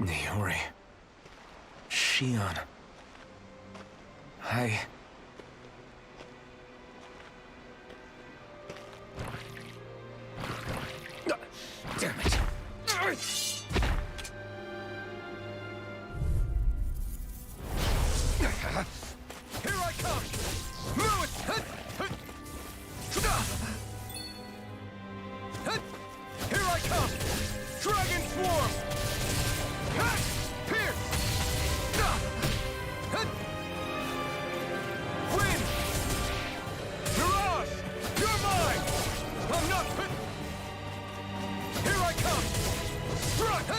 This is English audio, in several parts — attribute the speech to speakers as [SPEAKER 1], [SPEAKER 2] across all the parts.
[SPEAKER 1] Niori. Shion. Damn it.
[SPEAKER 2] Here I come! Move it! Here I come! Dragon Swarm! Pierce! Wind! Mirage! You're mine! I'm not... Here I come! Strike!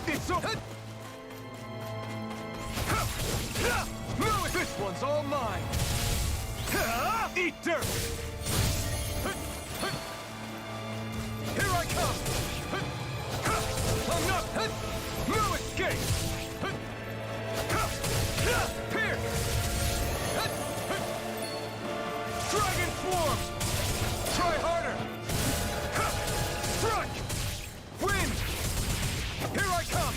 [SPEAKER 2] It's so... Move it! This one's all mine! Eat dirt! Here I come! I'm not... No escape! Pierce! Dragon Swarm! Try harder! Strike! Wind! Here I come!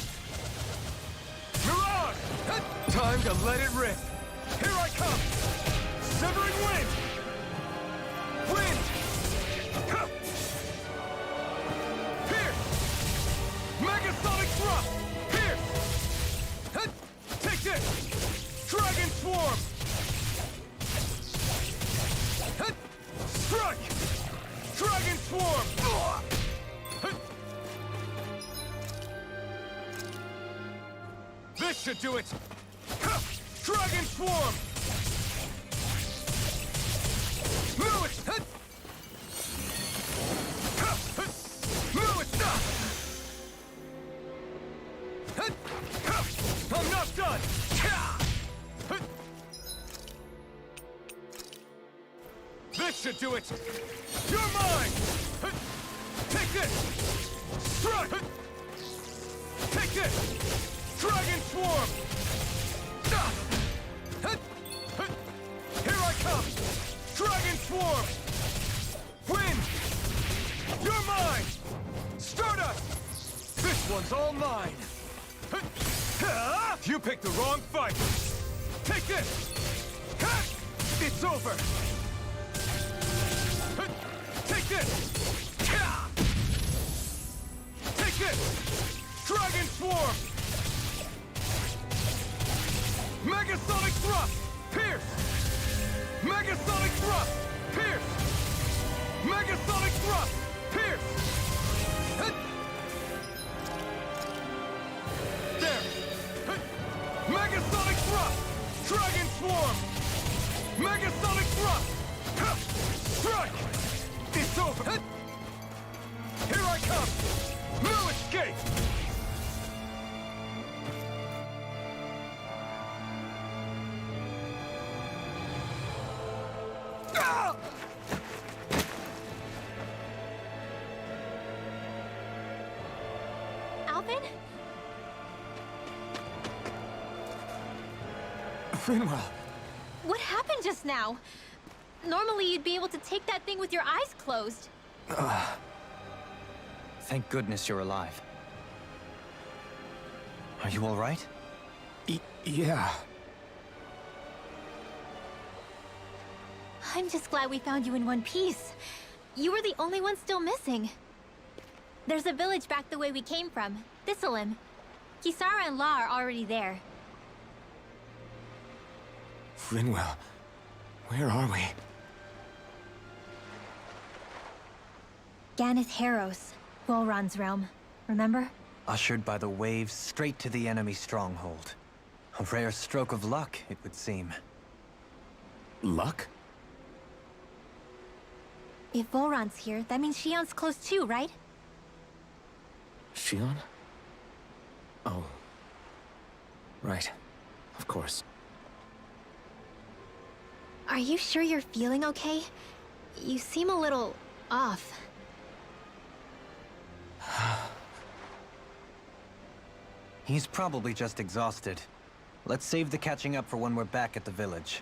[SPEAKER 2] Mirage! Time to let it rip! Here I come! Severing Wind! Wind! Pierce! Megasonic Thrust! Pierce! Take this! Dragon Swarm! Strike! Dragon Swarm! This should do it! Dragon Swarm! Move it! Move it! I'm not done! This should do it! You're mine! Take this! Strike! Take this! Dragon Swarm! Here I come! Dragon Swarm! Wind! You're mine! Stardust! This one's all mine! You picked the wrong fight! Take this! It's over! Take this! Take this! Dragon Swarm! Megasonic Thrust! Pierce! Megasonic Thrust! Pierce! Megasonic Thrust! Pierce! There! Megasonic Thrust! Dragon Swarm! Megasonic Thrust! Strike! It's over! Here I come! No escape!
[SPEAKER 3] Alvin?
[SPEAKER 1] Rinwell!
[SPEAKER 3] What happened just now? Normally you'd be able to take that thing with your eyes closed.
[SPEAKER 4] Thank goodness you're alive. Are you all right?
[SPEAKER 1] Yeah.
[SPEAKER 3] I'm just glad we found you in one piece. You were the only one still missing. There's a village back the way we came from, Thistleim. Kisara and La are already there.
[SPEAKER 1] Rinwell, where are we?
[SPEAKER 3] Ganeth Haros, Volron's realm. Remember?
[SPEAKER 4] Ushered by the waves straight to the enemy stronghold. A rare stroke of luck, it would seem.
[SPEAKER 1] Luck?
[SPEAKER 3] If Volron's here, that means Shion's close too, right?
[SPEAKER 1] Shion? Oh. Right. Of course.
[SPEAKER 3] Are you sure you're feeling okay? You seem a little off.
[SPEAKER 4] He's probably just exhausted. Let's save the catching up for when we're back at the village.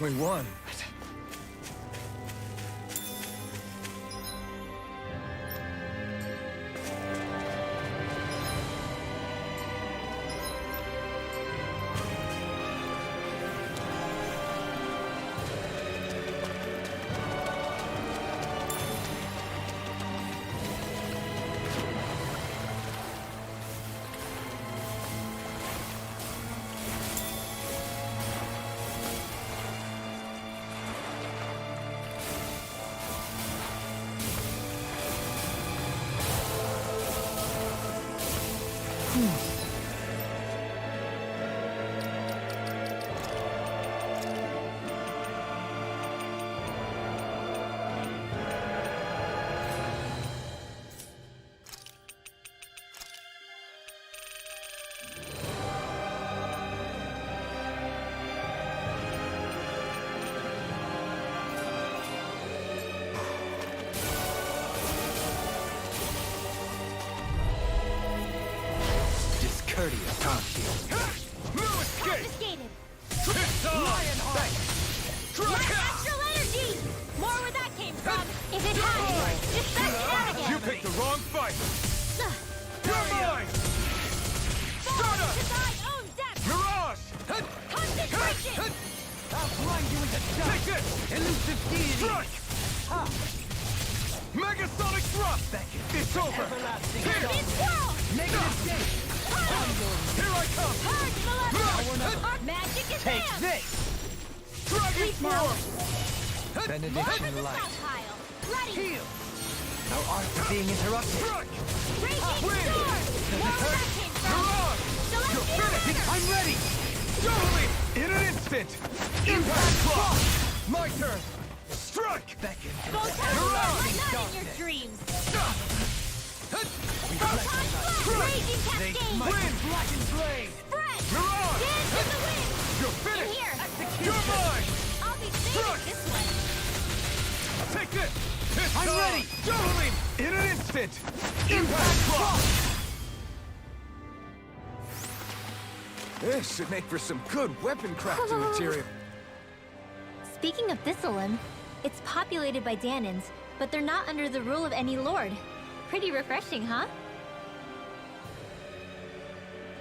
[SPEAKER 2] We won.
[SPEAKER 4] Discourteous, aren't you?
[SPEAKER 2] No escape!
[SPEAKER 3] Confiscated!
[SPEAKER 2] It's on!
[SPEAKER 3] More
[SPEAKER 2] Drag out!
[SPEAKER 3] astral energy! More where that came from! If it had, just fetch it out
[SPEAKER 2] You
[SPEAKER 3] again!
[SPEAKER 2] picked the wrong fight! You're mine!
[SPEAKER 3] Fall
[SPEAKER 2] Stardust!
[SPEAKER 3] to thy own depth!
[SPEAKER 2] Mirage!
[SPEAKER 3] Concentration!
[SPEAKER 4] I'll blind you into
[SPEAKER 2] Take this!
[SPEAKER 4] Elusive deity!
[SPEAKER 2] Strike! Megasonic thrust! It's over! Here!
[SPEAKER 3] This world!
[SPEAKER 4] Negative date!
[SPEAKER 2] Here I come!
[SPEAKER 3] Purge Maleficent! Our magic is
[SPEAKER 4] Take
[SPEAKER 3] damned!
[SPEAKER 4] this!
[SPEAKER 2] Dragon form!
[SPEAKER 3] More for
[SPEAKER 4] Benediction
[SPEAKER 3] the
[SPEAKER 4] light.
[SPEAKER 3] south pile! Ready!
[SPEAKER 4] Heal! Our arts are being interrupted.
[SPEAKER 2] Strike!
[SPEAKER 3] Raging
[SPEAKER 2] Win!
[SPEAKER 3] sword! More where that came from!
[SPEAKER 2] Mirage!
[SPEAKER 3] Celestial Runner!
[SPEAKER 4] I'm ready!
[SPEAKER 2] Totally! In an instant! Impact clock! My turn! Strike!
[SPEAKER 4] Beckon.
[SPEAKER 3] Photon
[SPEAKER 2] Mirage!
[SPEAKER 3] Flood! Not in your dreams!
[SPEAKER 2] Stop!
[SPEAKER 3] Photon Flood! Raging Cascade!
[SPEAKER 2] Win!
[SPEAKER 4] Blackened blade!
[SPEAKER 3] Spread!
[SPEAKER 2] Mirage!
[SPEAKER 3] Dance in the wind!
[SPEAKER 2] You're
[SPEAKER 3] In
[SPEAKER 2] finished!
[SPEAKER 3] here!
[SPEAKER 2] You're mine!
[SPEAKER 3] I'll be saving this one!
[SPEAKER 2] Take this! It's
[SPEAKER 4] I'm
[SPEAKER 2] on!
[SPEAKER 4] ready!
[SPEAKER 2] Totally! In an instant! Impact clock! This should make for some good weapon crafting material.
[SPEAKER 3] Speaking of Thistleum, it's populated by Danans, but they're not under the rule of any lord. Pretty refreshing, huh?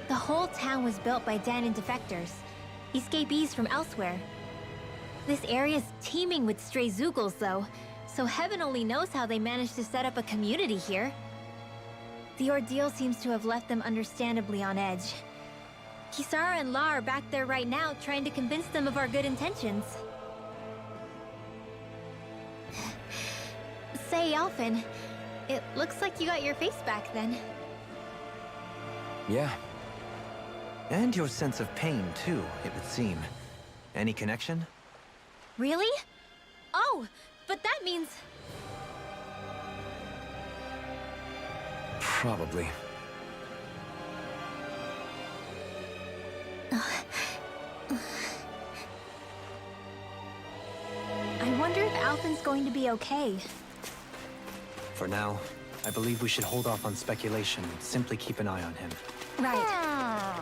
[SPEAKER 3] The whole town was built by Danan defectors, escapees from elsewhere. This area's teeming with stray Zeugles, though, so heaven only knows how they managed to set up a community here. The ordeal seems to have left them understandably on edge. Kisara and La are back there right now, trying to convince them of our good intentions. Say, Alphen, it looks like you got your face back then.
[SPEAKER 1] Yeah.
[SPEAKER 4] And your sense of pain, too, it would seem. Any connection?
[SPEAKER 3] Really? Oh, but that means...
[SPEAKER 1] Probably.
[SPEAKER 3] I wonder if Alphen's going to be okay.
[SPEAKER 4] For now, I believe we should hold off on speculation and simply keep an eye on him.
[SPEAKER 3] Right.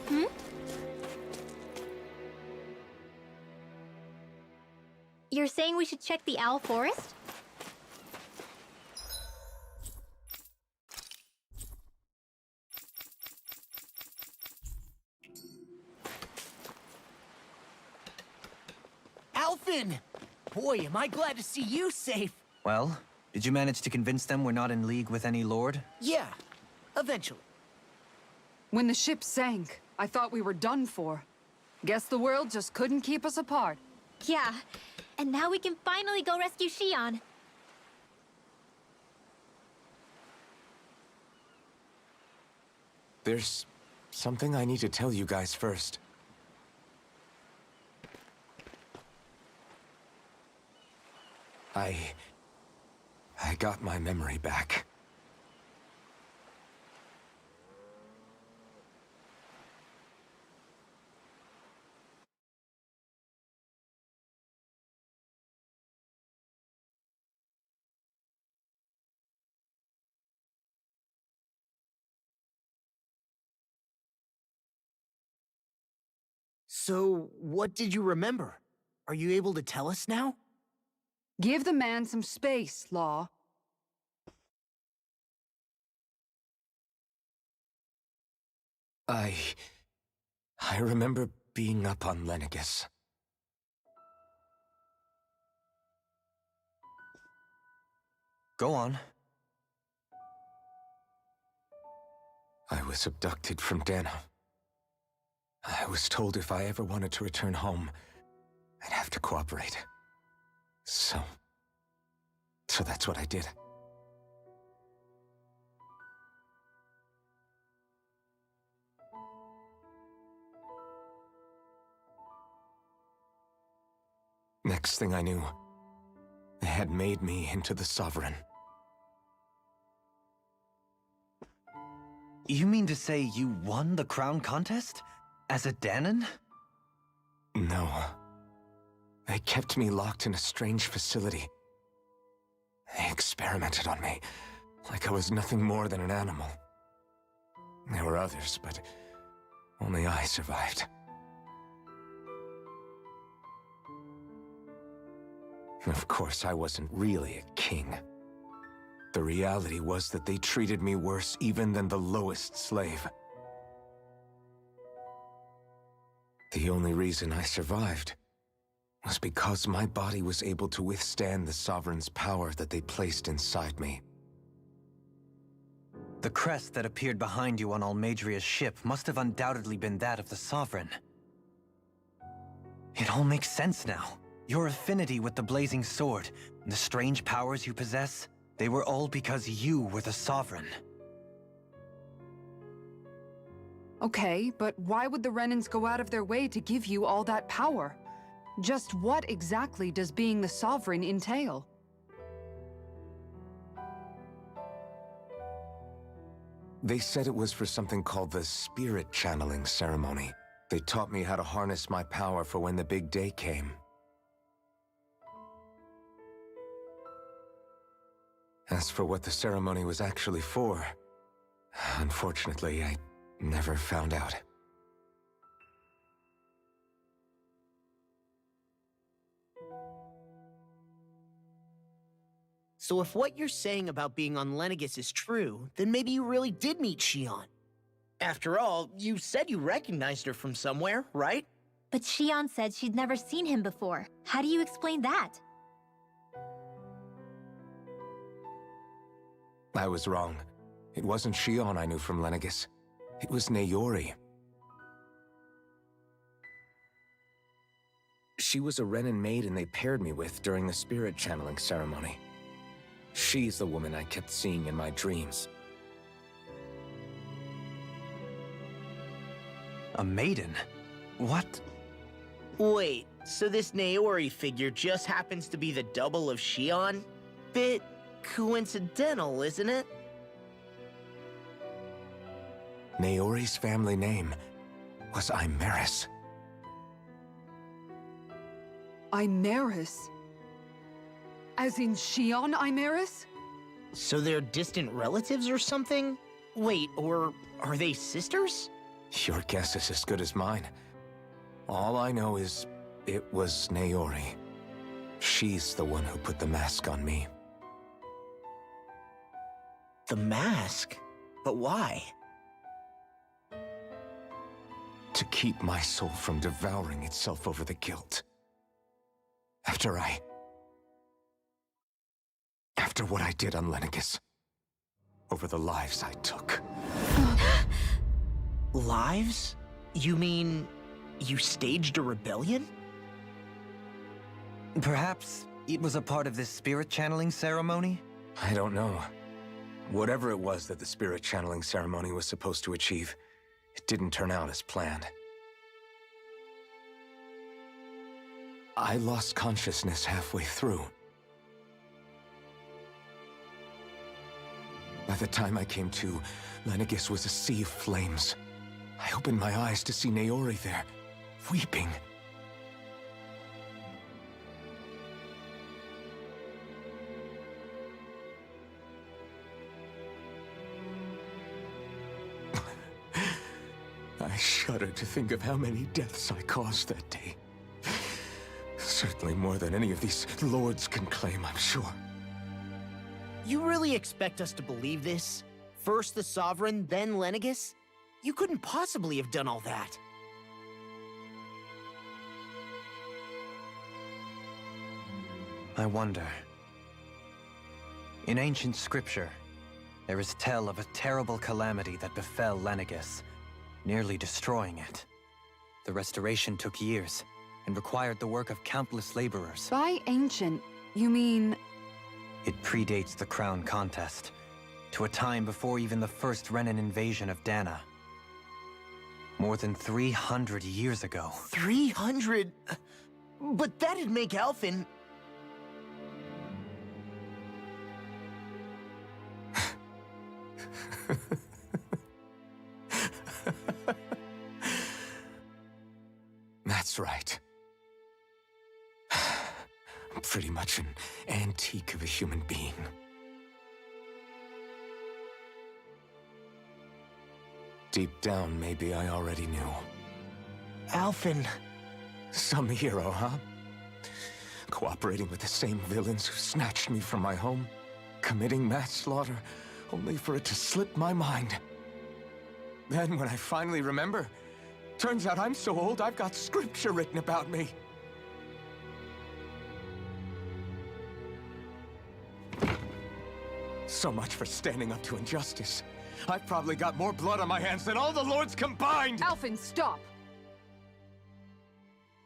[SPEAKER 3] Hmm? You're saying we should check the Owl Forest?
[SPEAKER 5] Alphen! Boy, am I glad to see you safe.
[SPEAKER 4] Well, did you manage to convince them we're not in league with any lord?
[SPEAKER 5] Yeah, eventually.
[SPEAKER 6] When the ship sank, I thought we were done for. Guess the world just couldn't keep us apart.
[SPEAKER 3] Yeah, and now we can finally go rescue Xion.
[SPEAKER 1] There's something I need to tell you guys first. I got my memory back.
[SPEAKER 5] So, what did you remember? Are you able to tell us now?
[SPEAKER 6] Give the man some space, Law.
[SPEAKER 1] I remember being up on Lenegus.
[SPEAKER 4] Go on.
[SPEAKER 1] I was abducted from Dana. I was told if I ever wanted to return home, I'd have to cooperate. So that's what I did. Next thing I knew, they had made me into the Sovereign.
[SPEAKER 4] You mean to say you won the crown contest? As a Dahnan?
[SPEAKER 1] No. They kept me locked in a strange facility. They experimented on me, like I was nothing more than an animal. There were others, but only I survived. Of course, I wasn't really a king. The reality was that they treated me worse even than the lowest slave. The only reason I survived was because my body was able to withstand the Sovereign's power that they placed inside me.
[SPEAKER 4] The crest that appeared behind you on Almadria's ship must have undoubtedly been that of the Sovereign. It all makes sense now. Your affinity with the Blazing Sword, and the strange powers you possess, they were all because you were the Sovereign.
[SPEAKER 6] Okay, but why would the Renans go out of their way to give you all that power? Just what exactly does being the Sovereign entail?
[SPEAKER 1] They said it was for something called the Spirit Channeling Ceremony. They taught me how to harness my power for when the big day came. As for what the ceremony was actually for, unfortunately, I never found out.
[SPEAKER 5] So if what you're saying about being on Lenegus is true, then maybe you really did meet Xion. After all, you said you recognized her from somewhere, right?
[SPEAKER 3] But Xion said she'd never seen him before. How do you explain that?
[SPEAKER 1] I was wrong. It wasn't Xion I knew from Lenegus. It was Naori. She was a Renan maiden they paired me with during the spirit channeling ceremony. She's the woman I kept seeing in my dreams.
[SPEAKER 4] A maiden? What?
[SPEAKER 5] Wait, so this Naori figure just happens to be the double of Xion? Bit coincidental, isn't it?
[SPEAKER 1] Naori's family name was Imeris.
[SPEAKER 6] Imeris? As in Xion Imeris?
[SPEAKER 5] So they're distant relatives or something? Wait, or are they sisters?
[SPEAKER 1] Your guess is as good as mine. All I know is it was Naori. She's the one who put the mask on me.
[SPEAKER 5] The mask? But why?
[SPEAKER 1] To keep my soul from devouring itself over the guilt. After what I did on Lenegus. Over the lives I took.
[SPEAKER 5] Lives? You mean you staged a rebellion?
[SPEAKER 4] Perhaps it was a part of this spirit channeling ceremony?
[SPEAKER 1] I don't know. Whatever it was that the spirit channeling ceremony was supposed to achieve, it didn't turn out as planned. I lost consciousness halfway through. By the time I came to, Lenegus was a sea of flames. I opened my eyes to see Naori there, weeping. I shudder to think of how many deaths I caused that day. Certainly more than any of these lords can claim, I'm sure.
[SPEAKER 5] You really expect us to believe this? First the Sovereign, then Lenegus? You couldn't possibly have done all that.
[SPEAKER 4] I wonder. In ancient scripture, there is tell of a terrible calamity that befell Lenegus, nearly destroying it. The restoration took years, and required the work of countless laborers.
[SPEAKER 6] By ancient, you mean...
[SPEAKER 4] It predates the crown contest, to a time before even the first Renan invasion of Dana. More than 300 years ago.
[SPEAKER 5] 300? But that'd make Alphen...
[SPEAKER 1] That's right. I'm pretty much an antique of a human being. Deep down, maybe I already knew.
[SPEAKER 5] Alphen...
[SPEAKER 1] Some hero, huh? Cooperating with the same villains who snatched me from my home, committing mass slaughter, only for it to slip my mind. Then, when I finally remember, turns out I'm so old I've got scripture written about me. So much for standing up to injustice. I've probably got more blood on my hands than all the lords combined!
[SPEAKER 6] Alphen, stop!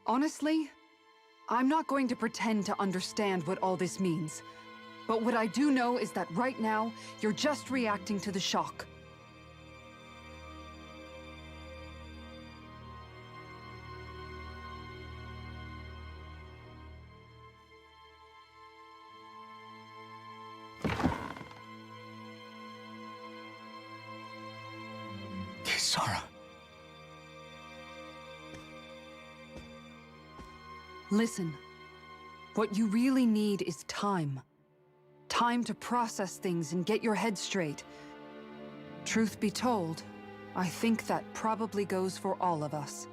[SPEAKER 6] Honestly, I'm not going to pretend to understand what all this means. But what I do know is that right now, you're just reacting to the shock.
[SPEAKER 1] Kisara.
[SPEAKER 6] Listen, what you really need is time. Time to process things and get your head straight. Truth be told, I think that probably goes for all of us.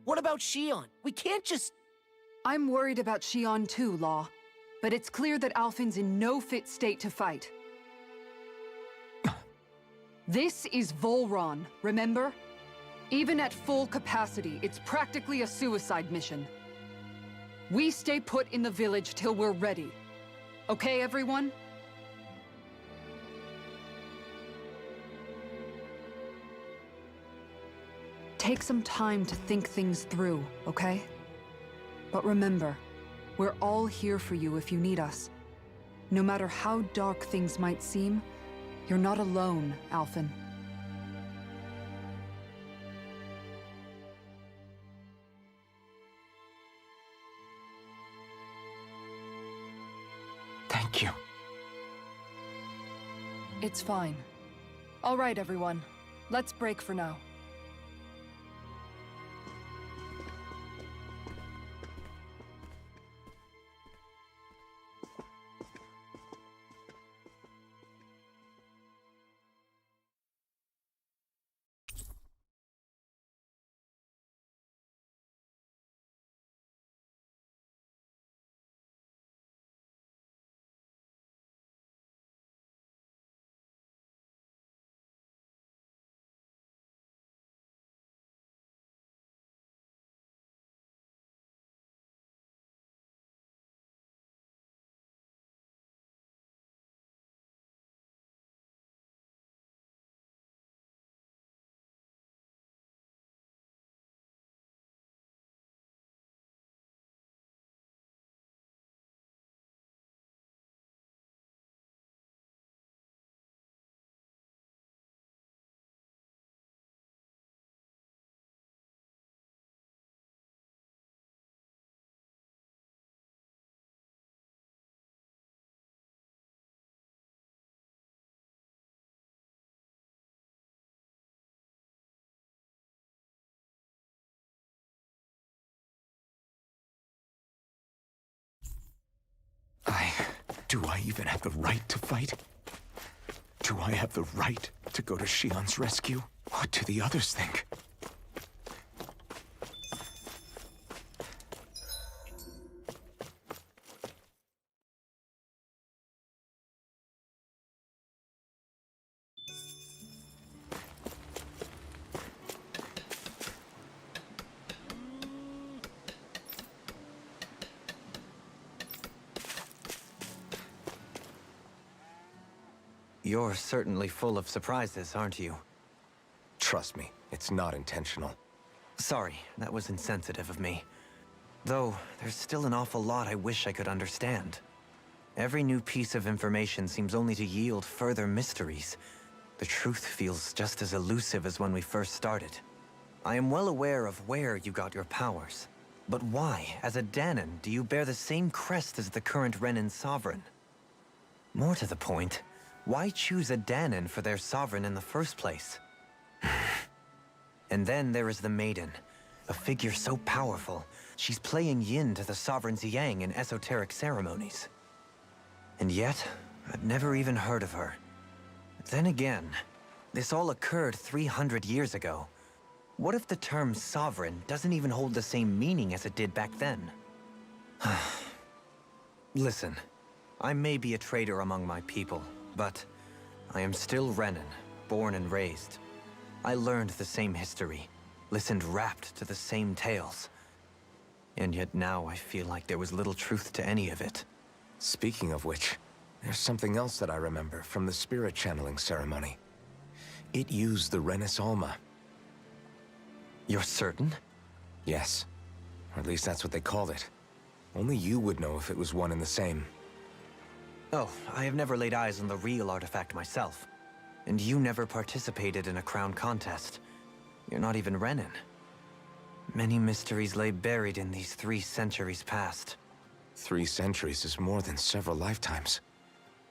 [SPEAKER 5] What about Shion? We can't just...
[SPEAKER 6] I'm worried about Shion too, Law. But it's clear that Alphen's in no fit state to fight. This is Volron, remember? Even at full capacity, it's practically a suicide mission. We stay put in the village till we're ready. Okay, everyone? Take some time to think things through, okay? But remember, we're all here for you if you need us. No matter how dark things might seem, you're not alone, Alphen.
[SPEAKER 1] Thank you.
[SPEAKER 6] It's fine. All right, everyone. Let's break for now.
[SPEAKER 1] Do I even have the right to fight? Do I have the right to go to Shion's rescue? What do the others think?
[SPEAKER 4] You're certainly full of surprises, aren't you?
[SPEAKER 1] Trust me, it's not intentional.
[SPEAKER 4] Sorry, that was insensitive of me. Though, there's still an awful lot I wish I could understand. Every new piece of information seems only to yield further mysteries. The truth feels just as elusive as when we first started. I am well aware of where you got your powers. But why, as a Dahnan, do you bear the same crest as the current Renan sovereign? More to the point, why choose a Dahnan for their sovereign in the first place? And then there is the Maiden, a figure so powerful, she's playing yin to the sovereign's yang in esoteric ceremonies. And yet, I'd never even heard of her. Then again, this all occurred 300 years ago. What if the term sovereign doesn't even hold the same meaning as it did back then? Listen, I may be a traitor among my people, but I am still Renan, born and raised. I learned the same history, listened rapt to the same tales. And yet now I feel like there was little truth to any of it.
[SPEAKER 1] Speaking of which, there's something else that I remember from the spirit channeling ceremony. It used the Renis Alma.
[SPEAKER 4] You're certain?
[SPEAKER 1] Yes. Or at least that's what they called it. Only you would know if it was one and the same.
[SPEAKER 4] Oh, I have never laid eyes on the real artifact myself. And you never participated in a crown contest. You're not even Renan. Many mysteries lay buried in these 3 centuries past.
[SPEAKER 1] 3 centuries is more than several lifetimes.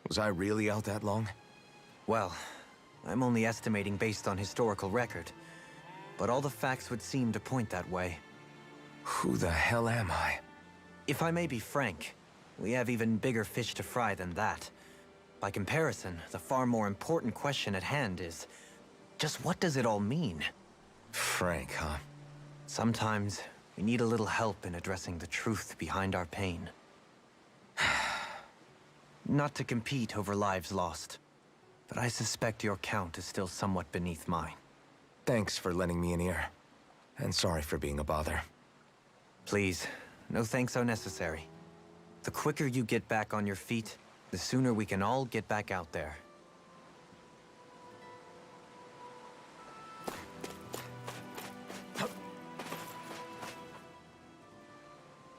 [SPEAKER 1] Was I really out that long?
[SPEAKER 4] Well, I'm only estimating based on historical record. But all the facts would seem to point that way.
[SPEAKER 1] Who the hell am I?
[SPEAKER 4] If I may be frank, we have even bigger fish to fry than that. By comparison, the far more important question at hand is, just what does it all mean?
[SPEAKER 1] Frank, huh?
[SPEAKER 4] Sometimes, we need a little help in addressing the truth behind our pain. Not to compete over lives lost, but I suspect your count is still somewhat beneath mine.
[SPEAKER 1] Thanks for lending me an ear. And sorry for being a bother.
[SPEAKER 4] Please, no thanks are necessary. The quicker you get back on your feet, the sooner we can all get back out there.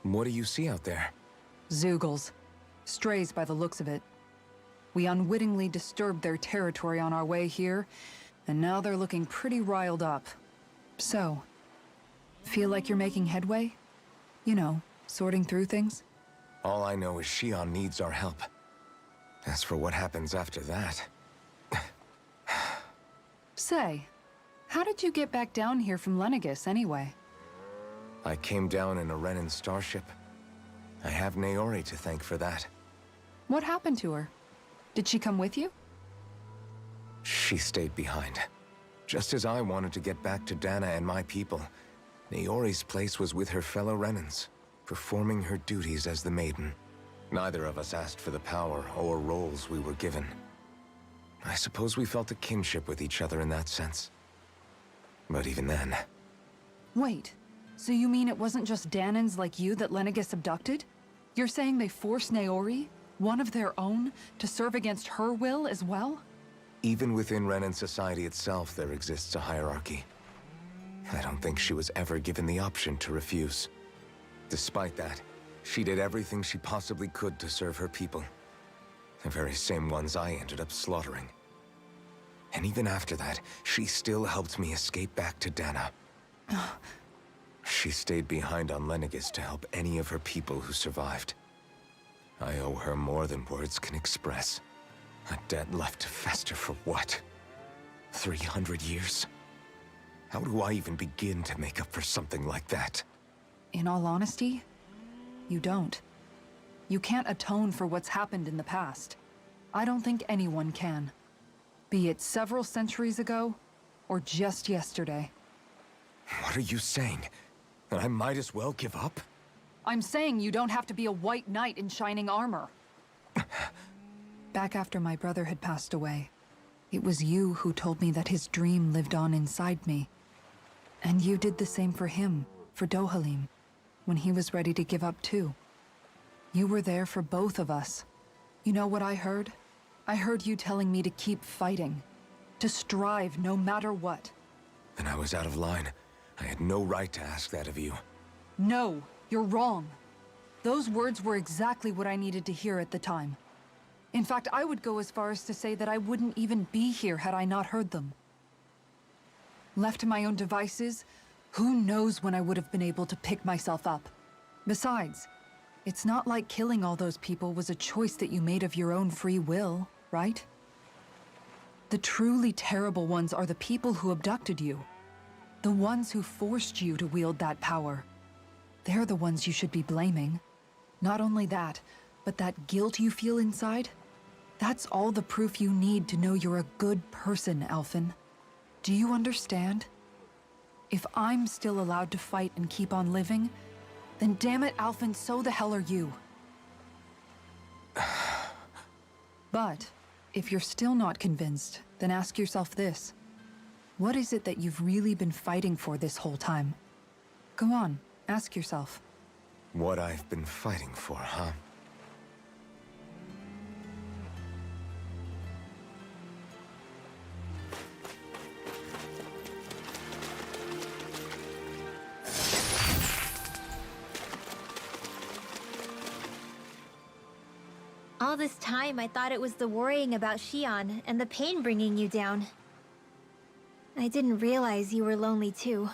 [SPEAKER 1] What do you see out there?
[SPEAKER 6] Zeugles. Strays by the looks of it. We unwittingly disturbed their territory on our way here, and now they're looking pretty riled up. So, feel like you're making headway? You know, sorting through things?
[SPEAKER 1] All I know is Shion needs our help. As for what happens after that...
[SPEAKER 6] Say, how did you get back down here from Lenegis, anyway?
[SPEAKER 1] I came down in a Renan starship. I have Naori to thank for that.
[SPEAKER 6] What happened to her? Did she come with you?
[SPEAKER 1] She stayed behind. Just as I wanted to get back to Dana and my people, Naori's place was with her fellow Renans, performing her duties as the Maiden. Neither of us asked for the power or roles we were given. I suppose we felt a kinship with each other in that sense. But even then...
[SPEAKER 6] Wait, so you mean it wasn't just Dahnans like you that Lenegis abducted? You're saying they forced Naori, one of their own, to serve against her will as well?
[SPEAKER 1] Even within Renan society itself, there exists a hierarchy. I don't think she was ever given the option to refuse. Despite that, she did everything she possibly could to serve her people. The very same ones I ended up slaughtering. And even after that, she still helped me escape back to Dana. She stayed behind on Lenegis to help any of her people who survived. I owe her more than words can express. A debt left to fester for what? 300 years? How do I even begin to make up for something like that?
[SPEAKER 6] In all honesty, you don't. You can't atone for what's happened in the past. I don't think anyone can. Be it several centuries ago, or just yesterday.
[SPEAKER 1] What are you saying? That I might as well give up?
[SPEAKER 6] I'm saying you don't have to be a white knight in shining armor. Back after my brother had passed away, it was you who told me that his dream lived on inside me. And you did the same for him, for Dohalim, when he was ready to give up too. You were there for both of us. You know what I heard? I heard you telling me to keep fighting, to strive no matter what.
[SPEAKER 1] Then I was out of line. I had no right to ask that of you.
[SPEAKER 6] No, you're wrong. Those words were exactly what I needed to hear at the time. In fact, I would go as far as to say that I wouldn't even be here had I not heard them. Left to my own devices, who knows when I would have been able to pick myself up. Besides, it's not like killing all those people was a choice that you made of your own free will, right? The truly terrible ones are the people who abducted you. The ones who forced you to wield that power. They're the ones you should be blaming. Not only that, but that guilt you feel inside, that's all the proof you need to know you're a good person, Alphen. Do you understand? If I'm still allowed to fight and keep on living, then damn it, Alphen, so the hell are you. But, if you're still not convinced, then ask yourself this. What is it that you've really been fighting for this whole time? Go on, ask yourself.
[SPEAKER 1] What I've been fighting for, huh?
[SPEAKER 3] All this time, I thought it was the worrying about Xion and the pain bringing you down. I didn't realize you were lonely too.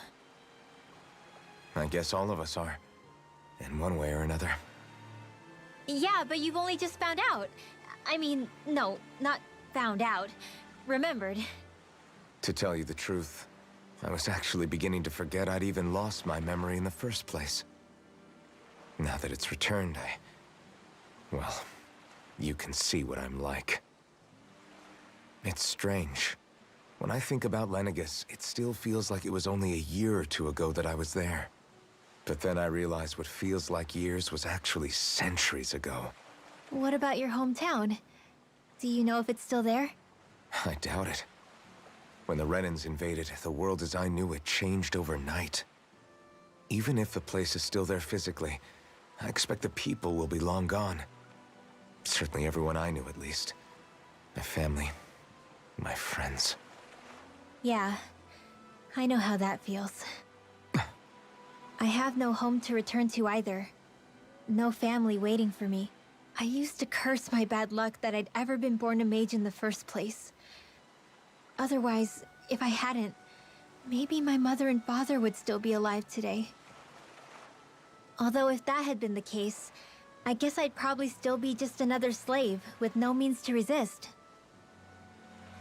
[SPEAKER 1] I guess all of us are. In one way or another.
[SPEAKER 3] Yeah, but you've only just found out. I mean, no, not found out. Remembered.
[SPEAKER 1] To tell you the truth, I was actually beginning to forget I'd even lost my memory in the first place. Now that it's returned, well, you can see what I'm like. It's strange. When I think about Lenegis, it still feels like it was only a year or two ago that I was there. But then I realized what feels like years was actually centuries ago.
[SPEAKER 3] What about your hometown? Do you know if it's still there?
[SPEAKER 1] I doubt it. When the Renans invaded, the world as I knew it changed overnight. Even if the place is still there physically, I expect the people will be long gone. Certainly everyone I knew, at least. My family, my friends.
[SPEAKER 3] Yeah, I know how that feels. I have no home to return to either. No family waiting for me. I used to curse my bad luck that I'd ever been born a mage in the first place. Otherwise, if I hadn't, maybe my mother and father would still be alive today. Although if that had been the case, I guess I'd probably still be just another slave with no means to resist.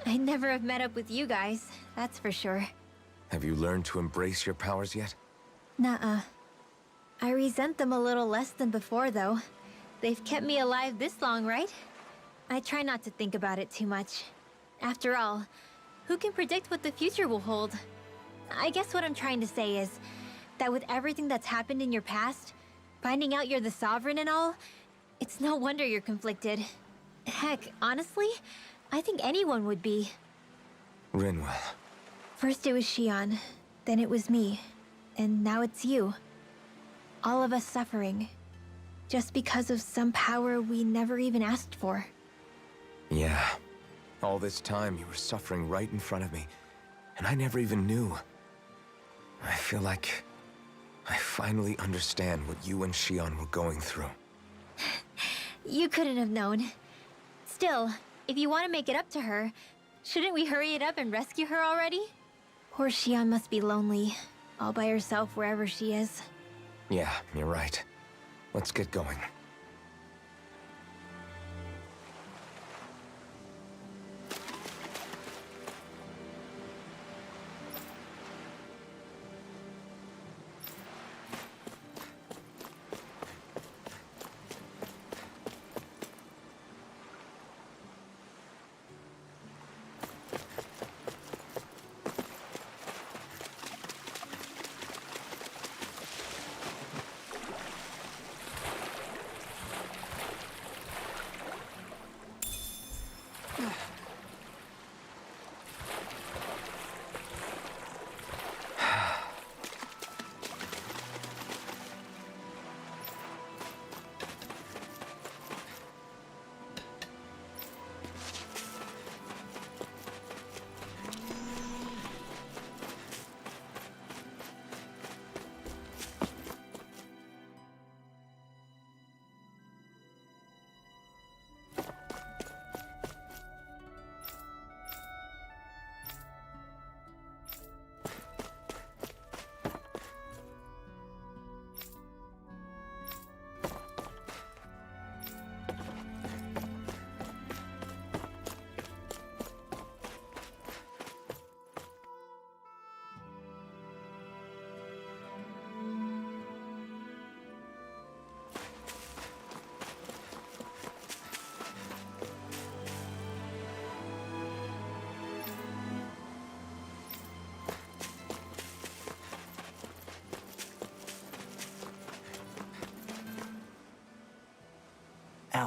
[SPEAKER 3] I'd never have met up with you guys, that's for sure.
[SPEAKER 1] Have you learned to embrace your powers yet?
[SPEAKER 3] Nuh-uh. I resent them a little less than before, though. They've kept me alive this long, right? I try not to think about it too much. After all, who can predict what the future will hold? I guess what I'm trying to say is that with everything that's happened in your past, finding out you're the Sovereign and all, it's no wonder you're conflicted. Heck, honestly, I think anyone would be.
[SPEAKER 1] Rinwell.
[SPEAKER 3] First it was Xion, then it was me, and now it's you. All of us suffering, just because of some power we never even asked for.
[SPEAKER 1] Yeah. All this time you were suffering right in front of me, and I never even knew. I feel like I finally understand what you and Xion were going through.
[SPEAKER 3] You couldn't have known. Still, if you want to make it up to her, shouldn't we hurry it up and rescue her already? Poor Xion must be lonely, all by herself wherever she is.
[SPEAKER 1] Yeah, you're right. Let's get going.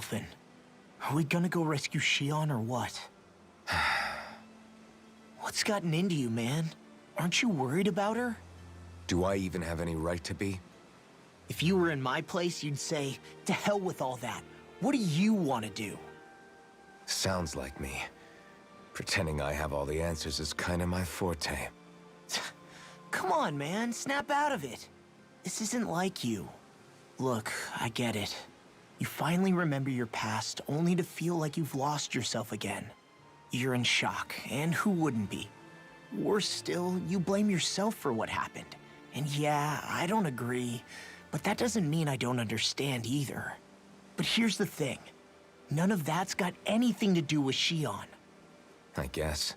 [SPEAKER 5] Alphen, are we gonna go rescue Shion or what? What's gotten into you, man? Aren't you worried about her?
[SPEAKER 1] Do I even have any right to be?
[SPEAKER 5] If you were in my place, you'd say, to hell with all that. What do you want to do?
[SPEAKER 1] Sounds like me. Pretending I have all the answers is kinda my forte.
[SPEAKER 5] Come on, man, snap out of it. This isn't like you. Look, I get it. You finally remember your past, only to feel like you've lost yourself again. You're in shock, and who wouldn't be? Worse still, you blame yourself for what happened. And yeah, I don't agree, but that doesn't mean I don't understand either. But here's the thing. None of that's got anything to do with Shion.
[SPEAKER 1] I guess.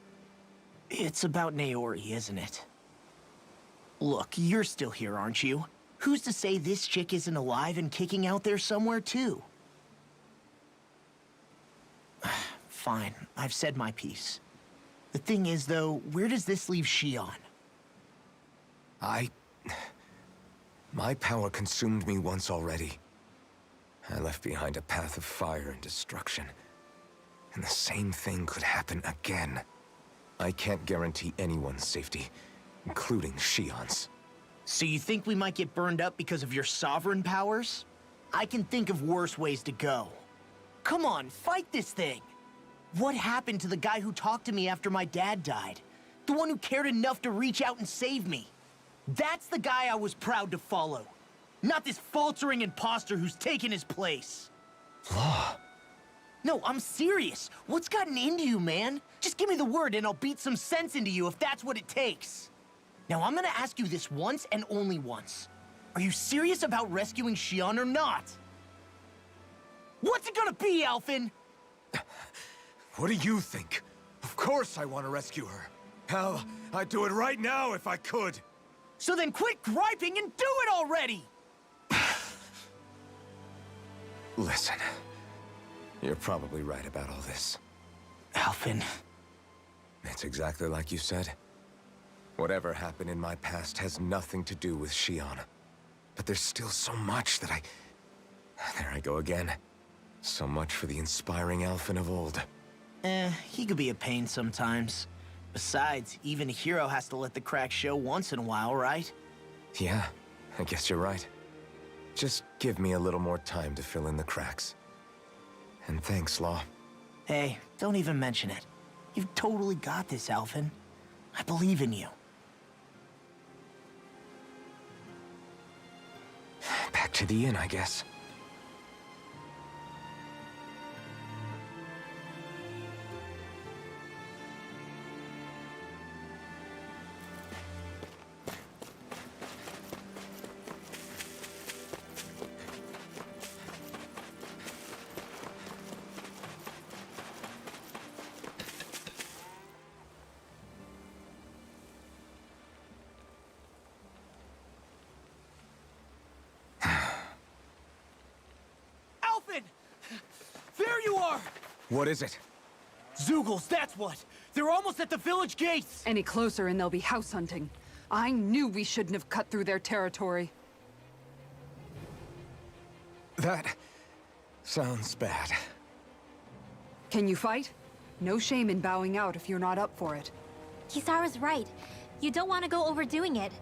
[SPEAKER 5] It's about Naori, isn't it? Look, you're still here, aren't you? Who's to say this chick isn't alive and kicking out there somewhere, too? Fine, I've said my piece. The thing is, though, where does this leave Shion?
[SPEAKER 1] My power consumed me once already. I left behind a path of fire and destruction. And the same thing could happen again. I can't guarantee anyone's safety, including Shion's.
[SPEAKER 5] So you think we might get burned up because of your sovereign powers? I can think of worse ways to go. Come on, fight this thing! What happened to the guy who talked to me after my dad died? The one who cared enough to reach out and save me? That's the guy I was proud to follow. Not this faltering imposter who's taken his place.
[SPEAKER 1] Law.
[SPEAKER 5] No, I'm serious. What's gotten into you, man? Just give me the word and I'll beat some sense into you if that's what it takes. Now, I'm gonna ask you this once and only once. Are you serious about rescuing Shion or not? What's it gonna be, Alphen?
[SPEAKER 2] What do you think? Of course I want to rescue her. Hell, I'd do it right now if I could.
[SPEAKER 5] So then quit griping and do it already!
[SPEAKER 1] Listen, you're probably right about all this.
[SPEAKER 5] Alphen.
[SPEAKER 1] It's exactly like you said. Whatever happened in my past has nothing to do with Shion. But there's still so much that There I go again. So much for the inspiring Alphen of old.
[SPEAKER 5] He could be a pain sometimes. Besides, even a hero has to let the cracks show once in a while, right?
[SPEAKER 1] Yeah, I guess you're right. Just give me a little more time to fill in the cracks. And thanks, Law.
[SPEAKER 5] Hey, don't even mention it. You've totally got this, Alphen. I believe in you.
[SPEAKER 1] Back to the inn, I guess.
[SPEAKER 5] There you are!
[SPEAKER 1] What is it?
[SPEAKER 5] Zeugles, that's what! They're almost at the village gates!
[SPEAKER 6] Any closer and they'll be house hunting. I knew we shouldn't have cut through their territory.
[SPEAKER 1] That sounds bad.
[SPEAKER 6] Can you fight? No shame in bowing out if you're not up for it.
[SPEAKER 3] Kisara's right. You don't want to go overdoing it.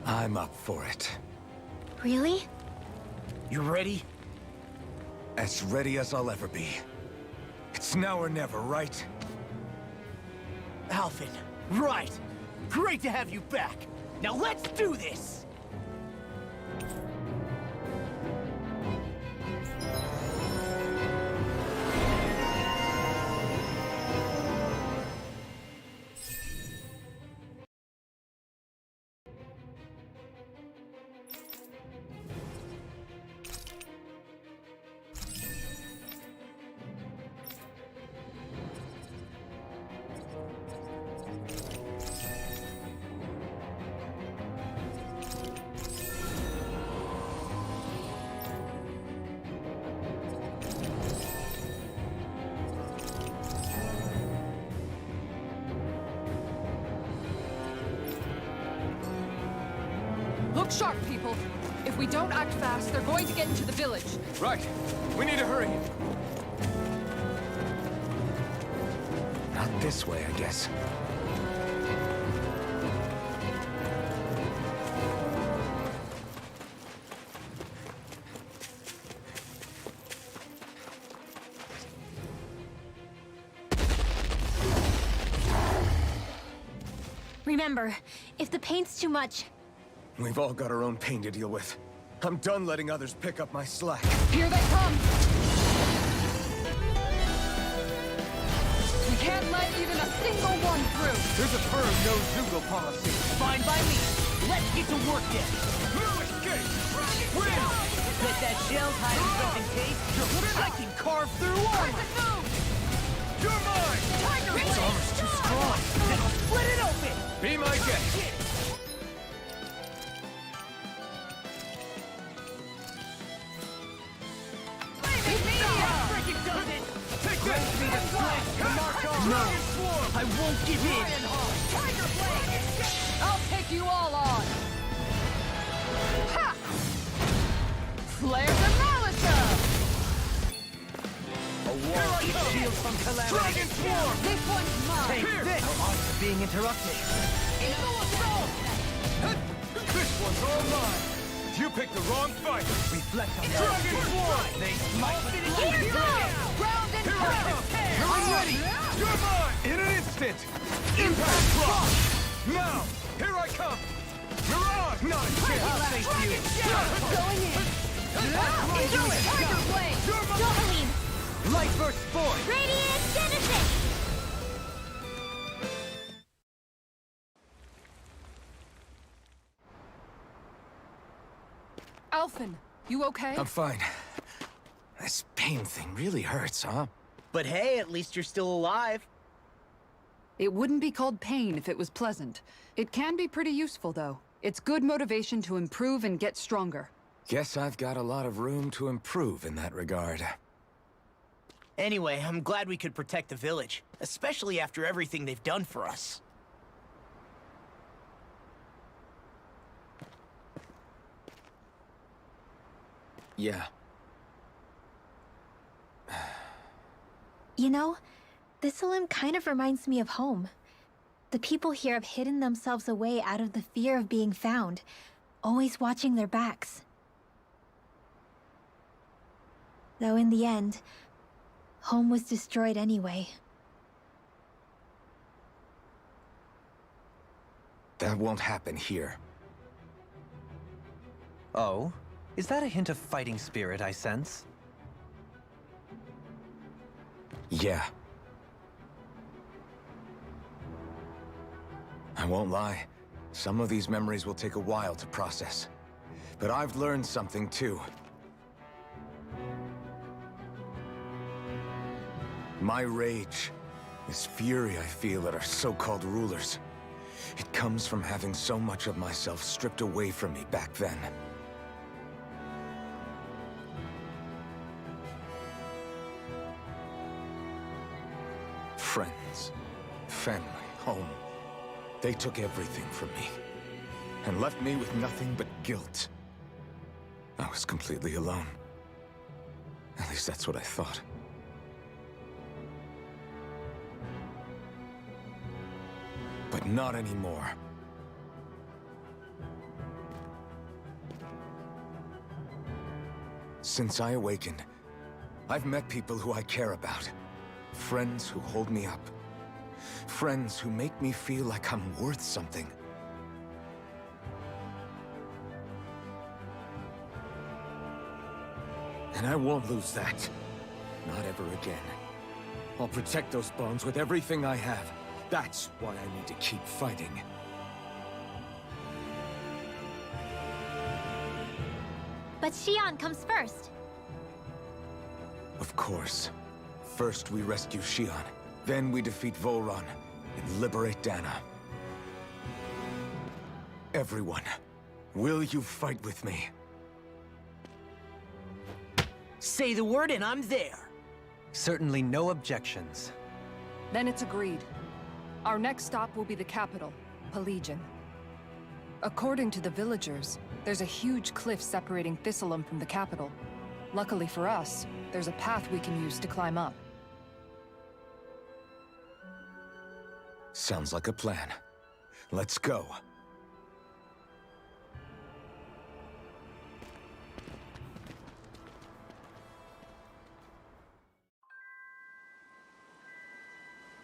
[SPEAKER 1] I'm up for it.
[SPEAKER 3] Really?
[SPEAKER 5] You ready?
[SPEAKER 1] As ready as I'll ever be. It's now or never, right?
[SPEAKER 5] Alphen, right! Great to have you back! Now let's do this!
[SPEAKER 6] Sharp, people! If we don't act fast, they're going to get into the village.
[SPEAKER 2] Right. We need to hurry.
[SPEAKER 1] Not this way, I guess.
[SPEAKER 3] Remember, if the pain's too much,
[SPEAKER 2] We've all got our own pain to deal with. I'm done letting others pick up my slack.
[SPEAKER 6] Here they come! We can't let even a single one through!
[SPEAKER 2] There's a firm no-Zoogle policy.
[SPEAKER 5] Fine by me. Let's get to work then.
[SPEAKER 2] No escape! Win!
[SPEAKER 5] Bet that shell's hiding something, Kate. I can carve through armor.
[SPEAKER 2] You're mine!
[SPEAKER 5] This armor's too strong. Then I'll split it open.
[SPEAKER 2] Be my guest. Take this!
[SPEAKER 5] No, I won't give in.
[SPEAKER 6] I'll take you all on! Ha! Flare the Malisa!
[SPEAKER 5] A wall keeps shields from calamity.
[SPEAKER 2] Dragon Swarm!
[SPEAKER 6] This one's mine!
[SPEAKER 5] Take this! Our arts are being interrupted.
[SPEAKER 2] This one's all mine! You picked the wrong fight!
[SPEAKER 5] Reflect on
[SPEAKER 2] Dragon Swarm!
[SPEAKER 5] They smite.
[SPEAKER 6] Here goes! Round and pound!
[SPEAKER 2] I'm ready! You're mine! In an instant! Impact drop! Now! Here I come! Mirage! Not a chance!
[SPEAKER 5] I'll face you.
[SPEAKER 6] Going in! Into it! Tiger Blade!
[SPEAKER 2] You're mine!
[SPEAKER 3] Dohalim!
[SPEAKER 5] Light burst forth.
[SPEAKER 3] Radiant Genesis!
[SPEAKER 6] Alphen, you okay?
[SPEAKER 1] I'm fine. This pain thing really hurts, huh?
[SPEAKER 5] But hey, at least you're still alive.
[SPEAKER 6] It wouldn't be called pain if it was pleasant. It can be pretty useful, though. It's good motivation to improve and get stronger.
[SPEAKER 1] Guess I've got a lot of room to improve in that regard.
[SPEAKER 5] Anyway, I'm glad we could protect the village, especially after everything they've done for us.
[SPEAKER 1] Yeah.
[SPEAKER 3] You know, this Olim kind of reminds me of home. The people here have hidden themselves away out of the fear of being found, always watching their backs. Though in the end, home was destroyed anyway.
[SPEAKER 1] That won't happen here.
[SPEAKER 4] Oh? Is that a hint of fighting spirit I sense?
[SPEAKER 1] Yeah. I won't lie. Some of these memories will take a while to process. But I've learned something too. My rage, this fury I feel at our so-called rulers, it comes from having so much of myself stripped away from me back then. Friends, family, home. They took everything from me, and left me with nothing but guilt. I was completely alone. At least that's what I thought. But not anymore. Since I awakened, I've met people who I care about. Friends who hold me up. Friends who make me feel like I'm worth something. And I won't lose that. Not ever again. I'll protect those bones with everything I have. That's why I need to keep fighting.
[SPEAKER 3] But Xion comes first.
[SPEAKER 1] Of course. First we rescue Xion, then we defeat Volron and liberate Dana. Everyone, will you fight with me?
[SPEAKER 5] Say the word and I'm there.
[SPEAKER 4] Certainly no objections.
[SPEAKER 6] Then it's agreed. Our next stop will be the capital, Pelegion. According to the villagers, there's a huge cliff separating Thistleum from the capital. Luckily for us, there's a path we can use to climb up.
[SPEAKER 1] Sounds like a plan. Let's go.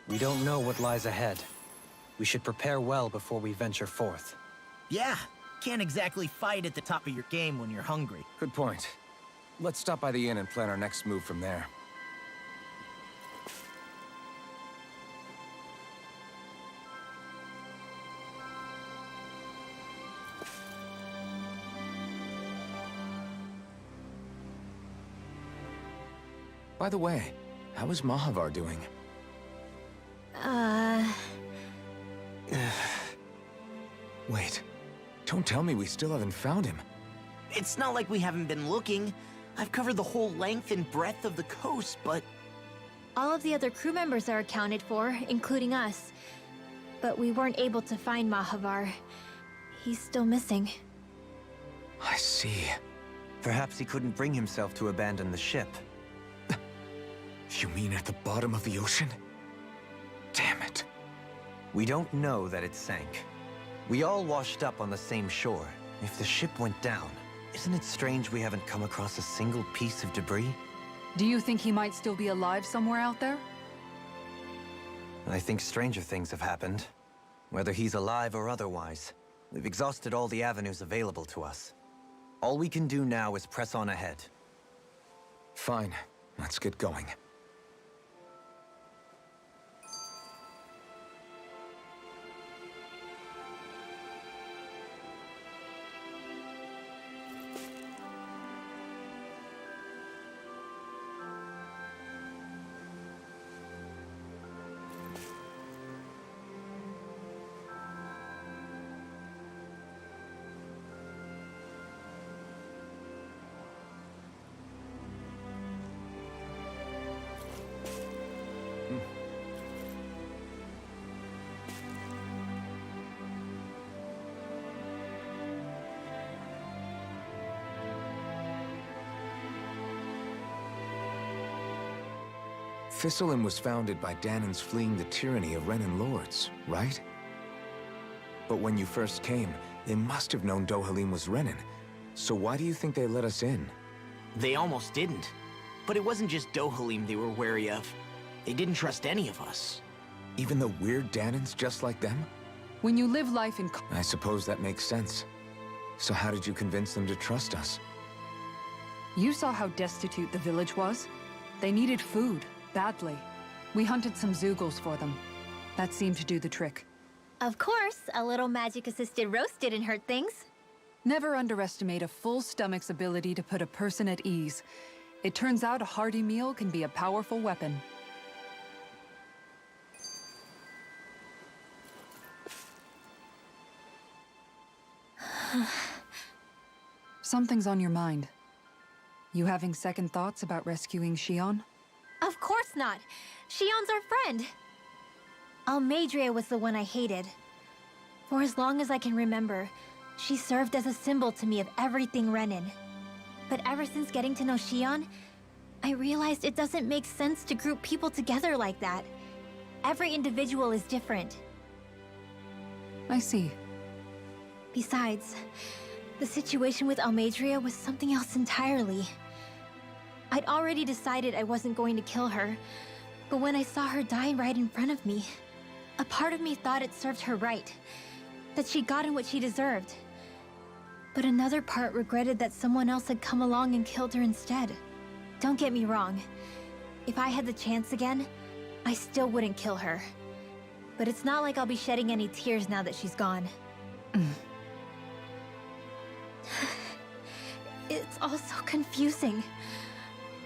[SPEAKER 4] We don't know what lies ahead. We should prepare well before we venture forth.
[SPEAKER 5] Yeah, can't exactly fight at the top of your game when you're hungry.
[SPEAKER 1] Good point. Let's stop by the inn and plan our next move from there. By the way, how is Mahavar doing? Wait, don't tell me we still haven't found him.
[SPEAKER 5] It's not like we haven't been looking. I've covered the whole length and breadth of the coast, but...
[SPEAKER 3] All of the other crew members are accounted for, including us. But we weren't able to find Mahavar. He's still missing.
[SPEAKER 1] I see.
[SPEAKER 4] Perhaps he couldn't bring himself to abandon the ship.
[SPEAKER 1] You mean at the bottom of the ocean? Damn it.
[SPEAKER 4] We don't know that it sank. We all washed up on the same shore. If the ship went down, isn't it strange we haven't come across a single piece of debris?
[SPEAKER 6] Do you think he might still be alive somewhere out there?
[SPEAKER 4] I think stranger things have happened. Whether he's alive or otherwise, we've exhausted all the avenues available to us. All we can do now is press on ahead.
[SPEAKER 1] Fine, let's get going. Thistleum was founded by Danans fleeing the tyranny of Renan lords, right? But when you first came, they must have known Dohalim was Renan. So why do you think they let us in?
[SPEAKER 5] They almost didn't. But it wasn't just Dohalim they were wary of. They didn't trust any of us.
[SPEAKER 1] Even the weird Danans just like them?
[SPEAKER 6] When you live life in...
[SPEAKER 1] I suppose that makes sense. So how did you convince them to trust us?
[SPEAKER 6] You saw how destitute the village was. They needed food, badly. We hunted some Zeugles for them. That seemed to do the trick.
[SPEAKER 3] Of course, a little magic-assisted roast didn't hurt things.
[SPEAKER 6] Never underestimate a full stomach's ability to put a person at ease. It turns out a hearty meal can be a powerful weapon. Something's on your mind. You having second thoughts about rescuing Xion?
[SPEAKER 3] Of course not. Xion's our friend. Almeidrea was the one I hated. For as long as I can remember, she served as a symbol to me of everything Renan. But ever since getting to know Xion, I realized it doesn't make sense to group people together like that. Every individual is different.
[SPEAKER 6] I see.
[SPEAKER 3] Besides, the situation with Almeidrea was something else entirely. I'd already decided I wasn't going to kill her, but when I saw her die right in front of me, a part of me thought it served her right, that she'd gotten what she deserved. But another part regretted that someone else had come along and killed her instead. Don't get me wrong. If I had the chance again, I still wouldn't kill her. But it's not like I'll be shedding any tears now that she's gone. It's all so confusing.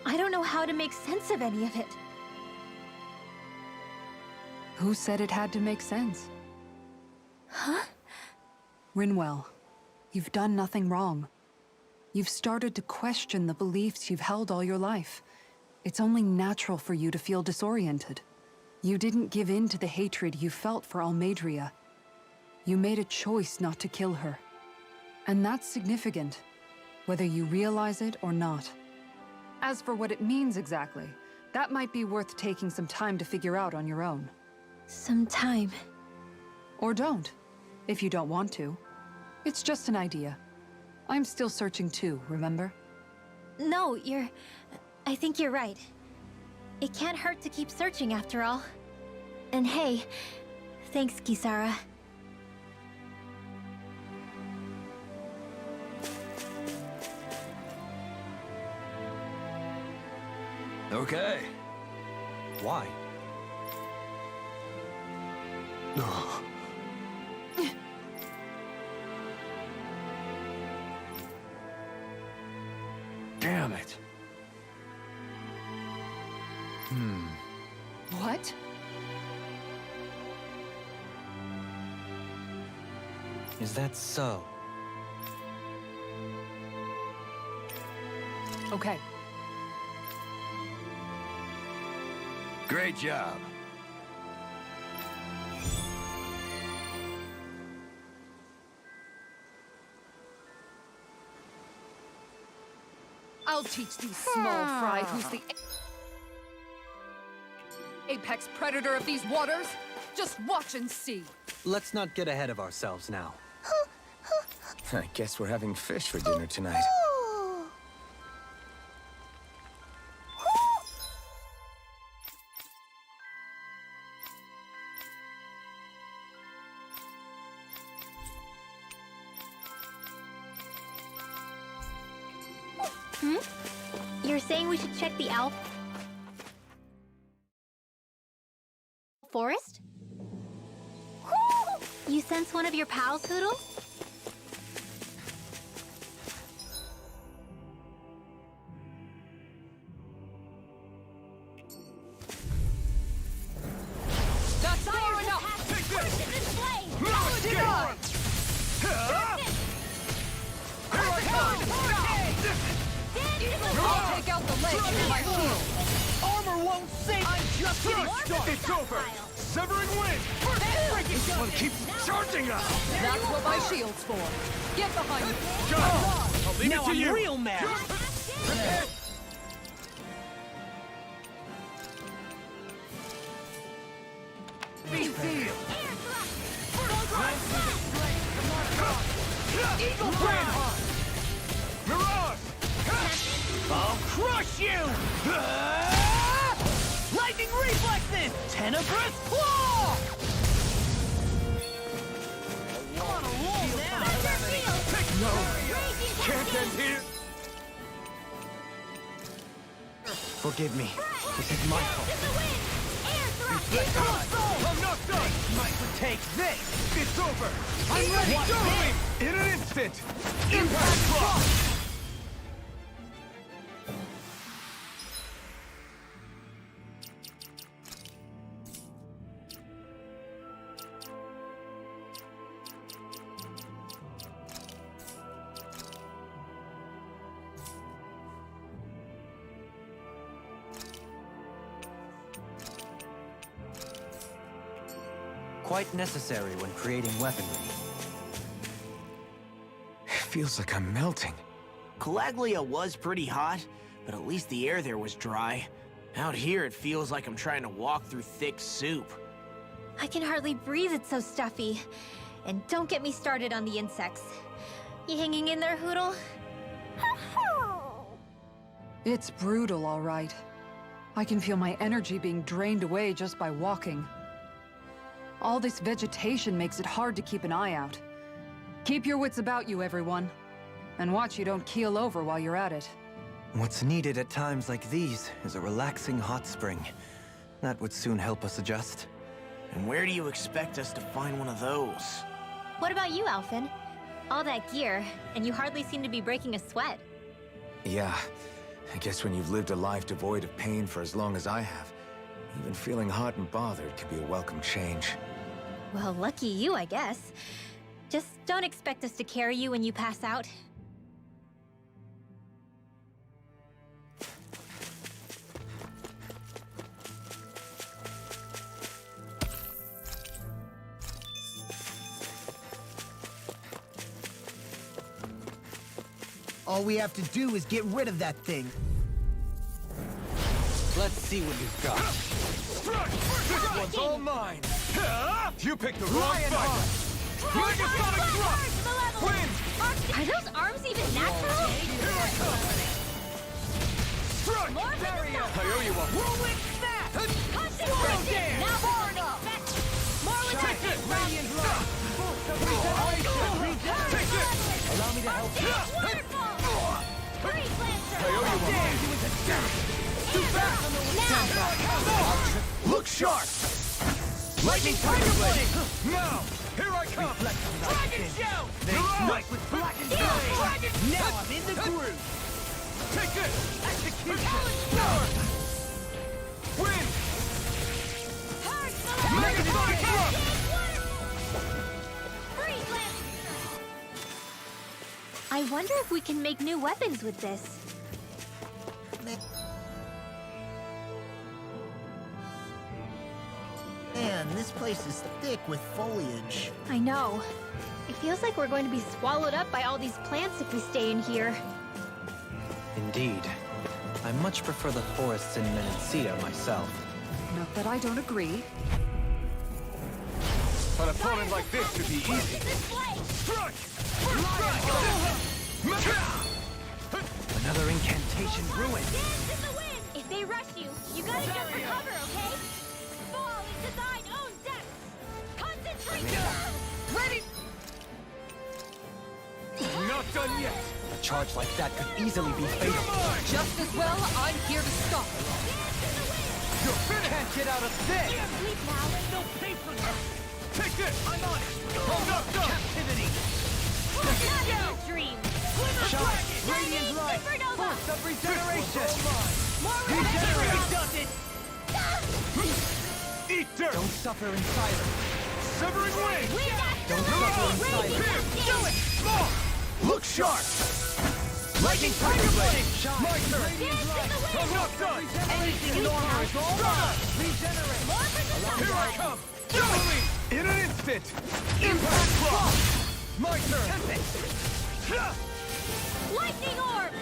[SPEAKER 3] I don't know how to make sense of any of it.
[SPEAKER 6] Who said it had to make sense?
[SPEAKER 3] Huh?
[SPEAKER 6] Rinwell, you've done nothing wrong. You've started to question the beliefs you've held all your life. It's only natural for you to feel disoriented. You didn't give in to the hatred you felt for Almeidrea. You made a choice not to kill her. And that's significant, whether you realize it or not. As for what it means exactly, that might be worth taking some time to figure out on your own.
[SPEAKER 3] Some time.
[SPEAKER 6] Or don't, if you don't want to. It's just an idea. I'm still searching too, remember?
[SPEAKER 3] No, I think you're right. It can't hurt to keep searching after all. And hey, thanks, Kisara.
[SPEAKER 2] Okay.
[SPEAKER 4] Why?
[SPEAKER 2] Damn it.
[SPEAKER 6] What?
[SPEAKER 4] Is that so?
[SPEAKER 6] Okay.
[SPEAKER 2] Great job.
[SPEAKER 6] I'll teach these small fry who's the apex predator of these waters. Just watch and see.
[SPEAKER 4] Let's not get ahead of ourselves now.
[SPEAKER 1] I guess we're having fish for dinner tonight.
[SPEAKER 3] You're saying we should check the Alp forest? You sense one of your pals, Hoodle?
[SPEAKER 6] That's far enough!
[SPEAKER 2] Take this!
[SPEAKER 6] Denied!
[SPEAKER 2] Here I come!
[SPEAKER 6] I'll take out the leg with my shield.
[SPEAKER 5] Armor won't save. I'm just getting started.
[SPEAKER 2] It's over! Severing wind! This one keeps charging us!
[SPEAKER 6] That's what my shield's for. Get behind me.
[SPEAKER 2] Go! I'll leave
[SPEAKER 5] Now
[SPEAKER 2] it to
[SPEAKER 5] I'm
[SPEAKER 2] you!
[SPEAKER 5] real mad.
[SPEAKER 2] Eagle Ground! Mirage!
[SPEAKER 5] I'll crush you! Lightning reflexes! Tenebrous claw! I'm on a roll now.
[SPEAKER 2] No! Can't end here!
[SPEAKER 4] Forgive me. This is my fault.
[SPEAKER 2] I'm not done!
[SPEAKER 5] Might take this!
[SPEAKER 2] It's over! I'm ready! Go! In an instant! Impact Drop!
[SPEAKER 4] Quite necessary when creating weaponry.
[SPEAKER 1] It feels like I'm melting.
[SPEAKER 5] Calaglia was pretty hot, but at least the air there was dry. Out here, it feels like I'm trying to walk through thick soup.
[SPEAKER 3] I can hardly breathe, it's so stuffy. And don't get me started on the insects. You hanging in there, Hoodle?
[SPEAKER 6] It's brutal, all right. I can feel my energy being drained away just by walking. All this vegetation makes it hard to keep an eye out. Keep your wits about you, everyone. And watch you don't keel over while you're at it.
[SPEAKER 4] What's needed at times like these is a relaxing hot spring. That would soon help us adjust.
[SPEAKER 5] And where do you expect us to find one of those?
[SPEAKER 3] What about you, Alphen? All that gear, and you hardly seem to be breaking a sweat.
[SPEAKER 1] Yeah, I guess when you've lived a life devoid of pain for as long as I have, even feeling hot and bothered could be a welcome change.
[SPEAKER 3] Well, lucky you, I guess. Just don't expect us to carry you when you pass out.
[SPEAKER 5] All we have to do is get rid of that thing.
[SPEAKER 4] Let's see what you've got.
[SPEAKER 2] Strike! This one's all mine! You picked the wrong fight! Megasonic thrust! Wind!
[SPEAKER 3] Are those arms even natural?
[SPEAKER 2] Here I come! Strike!
[SPEAKER 3] More
[SPEAKER 2] Barrier! I owe you one!
[SPEAKER 3] Whirlwind snap! Concentration! Now far enough! More with
[SPEAKER 2] Take it!
[SPEAKER 3] Radiant
[SPEAKER 2] Light! Take it!
[SPEAKER 4] Allow me to help you.
[SPEAKER 3] Waterfall! Freeze Lancer!
[SPEAKER 2] I owe you one!
[SPEAKER 3] Too fast on the
[SPEAKER 2] Now! Look sharp! Lightning Tiger Blade! Now! Here I come! Dragon Shell! Mirage!
[SPEAKER 5] with blackened
[SPEAKER 2] Dragon!
[SPEAKER 5] Now I'm in the groove.
[SPEAKER 2] Take this! Execution! Wind! Megasonic thrust!
[SPEAKER 3] Freeze Lancer! I wonder if we can make new weapons with this.
[SPEAKER 5] Man, this place is thick with foliage.
[SPEAKER 3] I know. It feels like we're going to be swallowed up by all these plants if we stay in here.
[SPEAKER 4] Indeed. I much prefer the forests in Menancia myself.
[SPEAKER 6] Not that I don't agree.
[SPEAKER 2] An opponent like this should be easy. Strike!
[SPEAKER 4] Another incantation ruined.
[SPEAKER 3] Dance in the wind! If they rush you, you gotta jump for cover, okay? Fall into thine own depths! Concentration! Ready!
[SPEAKER 2] Not done yet!
[SPEAKER 4] A charge like that could easily be fatal.
[SPEAKER 6] Just as well, I'm here to stop it.
[SPEAKER 2] You're finished!
[SPEAKER 4] Can't get out of this!
[SPEAKER 3] Sleep now.
[SPEAKER 2] No paper! Take this! I'm on it! I'm not done! Captivity!
[SPEAKER 3] Not in your dream!
[SPEAKER 2] Shine!
[SPEAKER 3] Radiant light! Supernova!
[SPEAKER 4] Of regeneration!
[SPEAKER 3] More
[SPEAKER 2] Regenerate!
[SPEAKER 3] regeneration!
[SPEAKER 2] Eat dirt!
[SPEAKER 4] Don't suffer in silence.
[SPEAKER 2] Severing wing!
[SPEAKER 4] Don't suffer in silence.
[SPEAKER 2] Do it! Small! Look sharp! Lightning Tiger Blade! My turn! I'm not done!
[SPEAKER 3] Anything in armor is all
[SPEAKER 2] Done!
[SPEAKER 3] Regenerate! More for the
[SPEAKER 2] Here I come! Doubling! In an instant! Impact Block! My turn!
[SPEAKER 3] Lightning orb!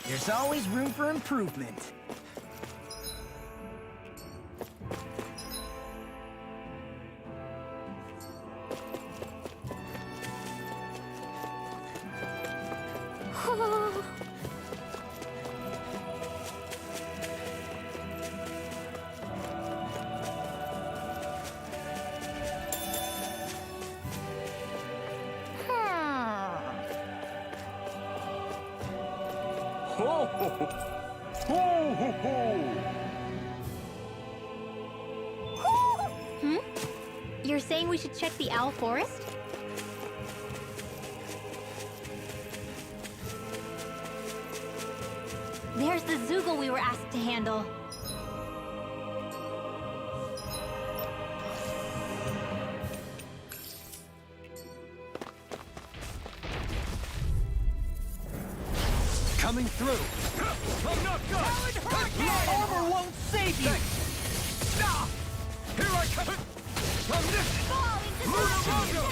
[SPEAKER 5] There's always room for improvement.
[SPEAKER 2] Ho, ho, ho. Ho, ho, ho.
[SPEAKER 3] Hmm? You're saying we should check the Owl Forest? There's the Zoogle we were asked to handle.
[SPEAKER 4] Coming through.
[SPEAKER 2] I'm not done!
[SPEAKER 5] Armor won't save you!
[SPEAKER 2] Stop! Here I come! From this!
[SPEAKER 3] Fall into
[SPEAKER 2] Lunarondo!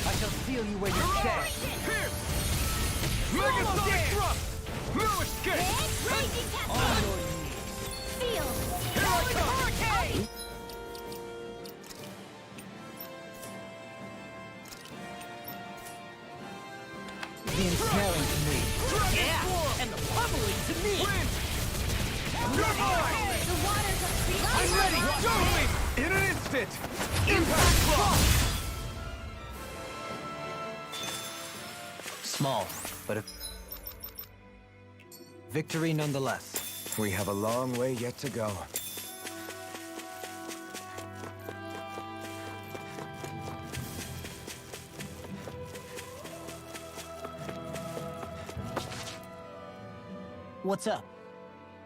[SPEAKER 4] I shall seal you where you stand.
[SPEAKER 2] Here! Megasonic thrust! No escape!
[SPEAKER 3] Raging Castle! Feel!
[SPEAKER 2] Here I come!
[SPEAKER 3] Hurricane!
[SPEAKER 4] The ensnaring to me.
[SPEAKER 2] Yeah!
[SPEAKER 5] And the pummeling to me!
[SPEAKER 2] Wind! You're mine!
[SPEAKER 3] The waters of creation!
[SPEAKER 2] I'm ready! Doubling! In an instant! Impact Block!
[SPEAKER 4] Small, but a victory nonetheless.
[SPEAKER 1] We have a long way yet to go.
[SPEAKER 5] What's up?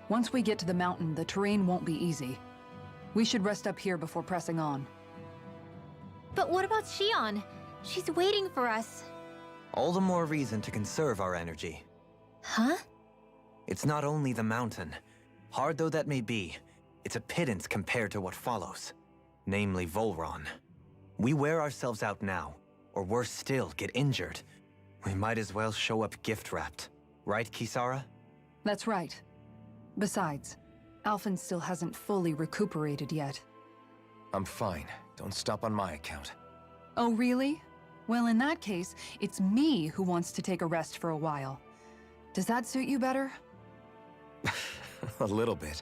[SPEAKER 6] Once we get to the mountain, the terrain won't be easy. We should rest up here before pressing on.
[SPEAKER 3] But what about Xion? She's waiting for us.
[SPEAKER 4] All the more reason to conserve our energy.
[SPEAKER 3] Huh?
[SPEAKER 4] It's not only the mountain. Hard though that may be, it's a pittance compared to what follows. Namely Volron. We wear ourselves out now, or worse still, get injured. We might as well show up gift-wrapped. Right, Kisara?
[SPEAKER 6] That's right. Besides, Alphen still hasn't fully recuperated yet.
[SPEAKER 1] I'm fine. Don't stop on my account.
[SPEAKER 6] Oh, really? Well, in that case, it's me who wants to take a rest for a while. Does that suit you better?
[SPEAKER 1] A little bit.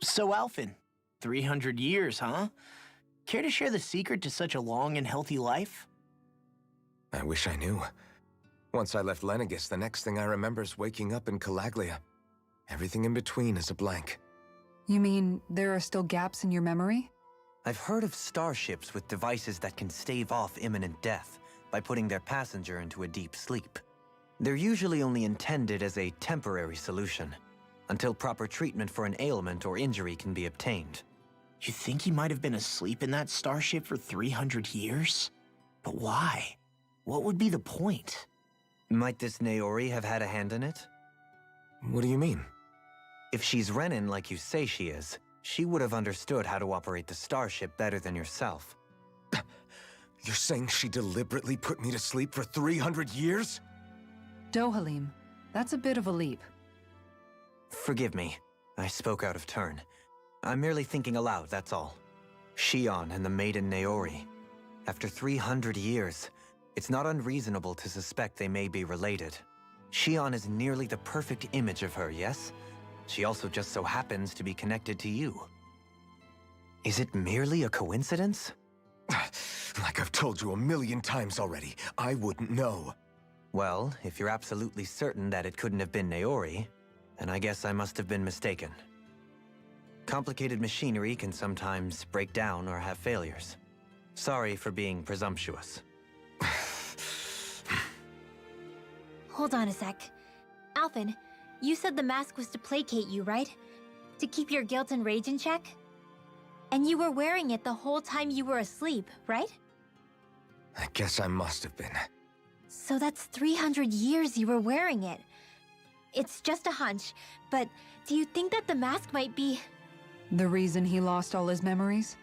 [SPEAKER 5] So, Alphen, 300 years, huh? Care to share the secret to such a long and healthy life?
[SPEAKER 1] I wish I knew. Once I left Lenegis, the next thing I remember is waking up in Calaglia. Everything in between is a blank.
[SPEAKER 6] You mean there are still gaps in your memory?
[SPEAKER 4] I've heard of starships with devices that can stave off imminent death by putting their passenger into a deep sleep. They're usually only intended as a temporary solution, until proper treatment for an ailment or injury can be obtained.
[SPEAKER 5] You think he might have been asleep in that starship for 300 years? But why? What would be the point?
[SPEAKER 4] Might this Naori have had a hand in it?
[SPEAKER 1] What do you mean?
[SPEAKER 4] If she's Renin like you say she is, she would have understood how to operate the starship better than yourself.
[SPEAKER 1] You're saying she deliberately put me to sleep for 300 years?
[SPEAKER 6] Dohalim, that's a bit of a leap.
[SPEAKER 4] Forgive me, I spoke out of turn. I'm merely thinking aloud, that's all. Shion and the maiden Naori. After 300 years, it's not unreasonable to suspect they may be related. Shion is nearly the perfect image of her, yes? She also just so happens to be connected to you. Is it merely a coincidence?
[SPEAKER 1] Like I've told you a million times already, I wouldn't know.
[SPEAKER 4] Well, if you're absolutely certain that it couldn't have been Naori, then I guess I must have been mistaken. Complicated machinery can sometimes break down or have failures. Sorry for being presumptuous.
[SPEAKER 3] Hold on a sec. Alphen, you said the mask was to placate you, right? To keep your guilt and rage in check? And you were wearing it the whole time you were asleep, right?
[SPEAKER 1] I guess I must have been.
[SPEAKER 3] So that's 300 years you were wearing it. It's just a hunch, but do you think that the mask might be...
[SPEAKER 6] The reason he lost all his memories?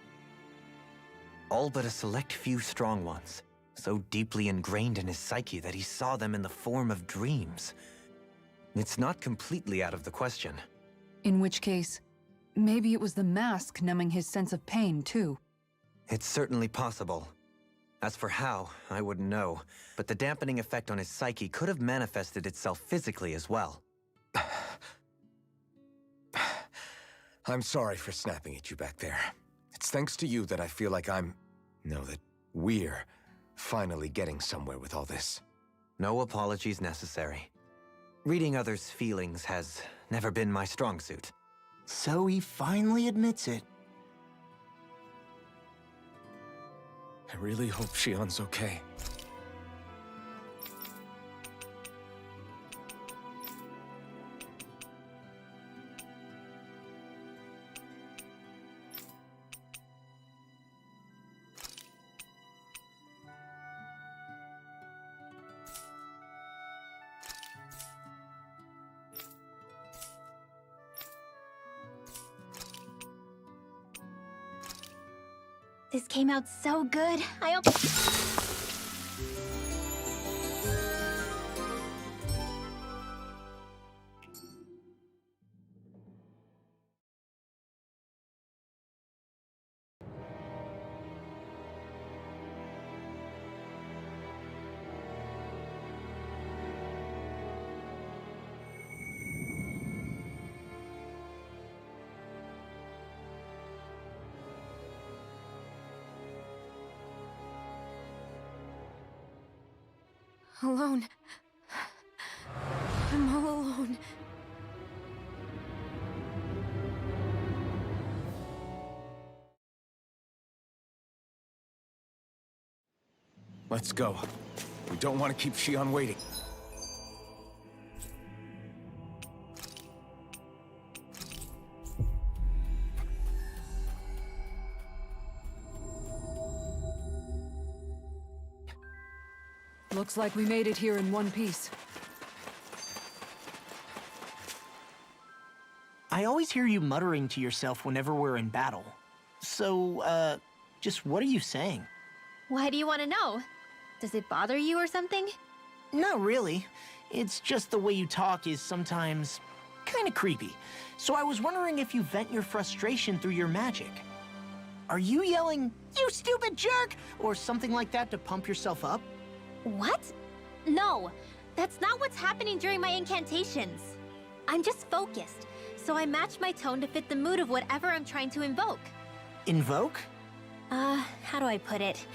[SPEAKER 4] All but a select few strong ones, so deeply ingrained in his psyche that he saw them in the form of dreams. It's not completely out of the question.
[SPEAKER 6] In which case, maybe it was the mask numbing his sense of pain, too.
[SPEAKER 4] It's certainly possible. As for how, I wouldn't know, but the dampening effect on his psyche could have manifested itself physically as well.
[SPEAKER 1] I'm sorry for snapping at you back there. It's thanks to you that I feel like that we're finally getting somewhere with all this.
[SPEAKER 4] No apologies necessary. Reading others' feelings has never been my strong suit.
[SPEAKER 5] So he finally admits it.
[SPEAKER 1] I really hope Shion's okay.
[SPEAKER 3] This came out so good. I hope... Alone. I'm all alone.
[SPEAKER 1] Let's go. We don't want to keep Shion waiting.
[SPEAKER 6] Looks like we made it here in one piece.
[SPEAKER 5] I always hear you muttering to yourself whenever we're in battle. So, just what are you saying?
[SPEAKER 3] Why do you want to know? Does it bother you or something?
[SPEAKER 5] Not really. It's just the way you talk is sometimes kind of creepy. So I was wondering if you vent your frustration through your magic. Are you yelling, "You stupid jerk," or something like that to pump yourself up?
[SPEAKER 3] What? No, that's not what's happening during my incantations. I'm just focused, so I match my tone to fit the mood of whatever I'm trying to invoke.
[SPEAKER 5] Invoke?
[SPEAKER 3] How do I put it?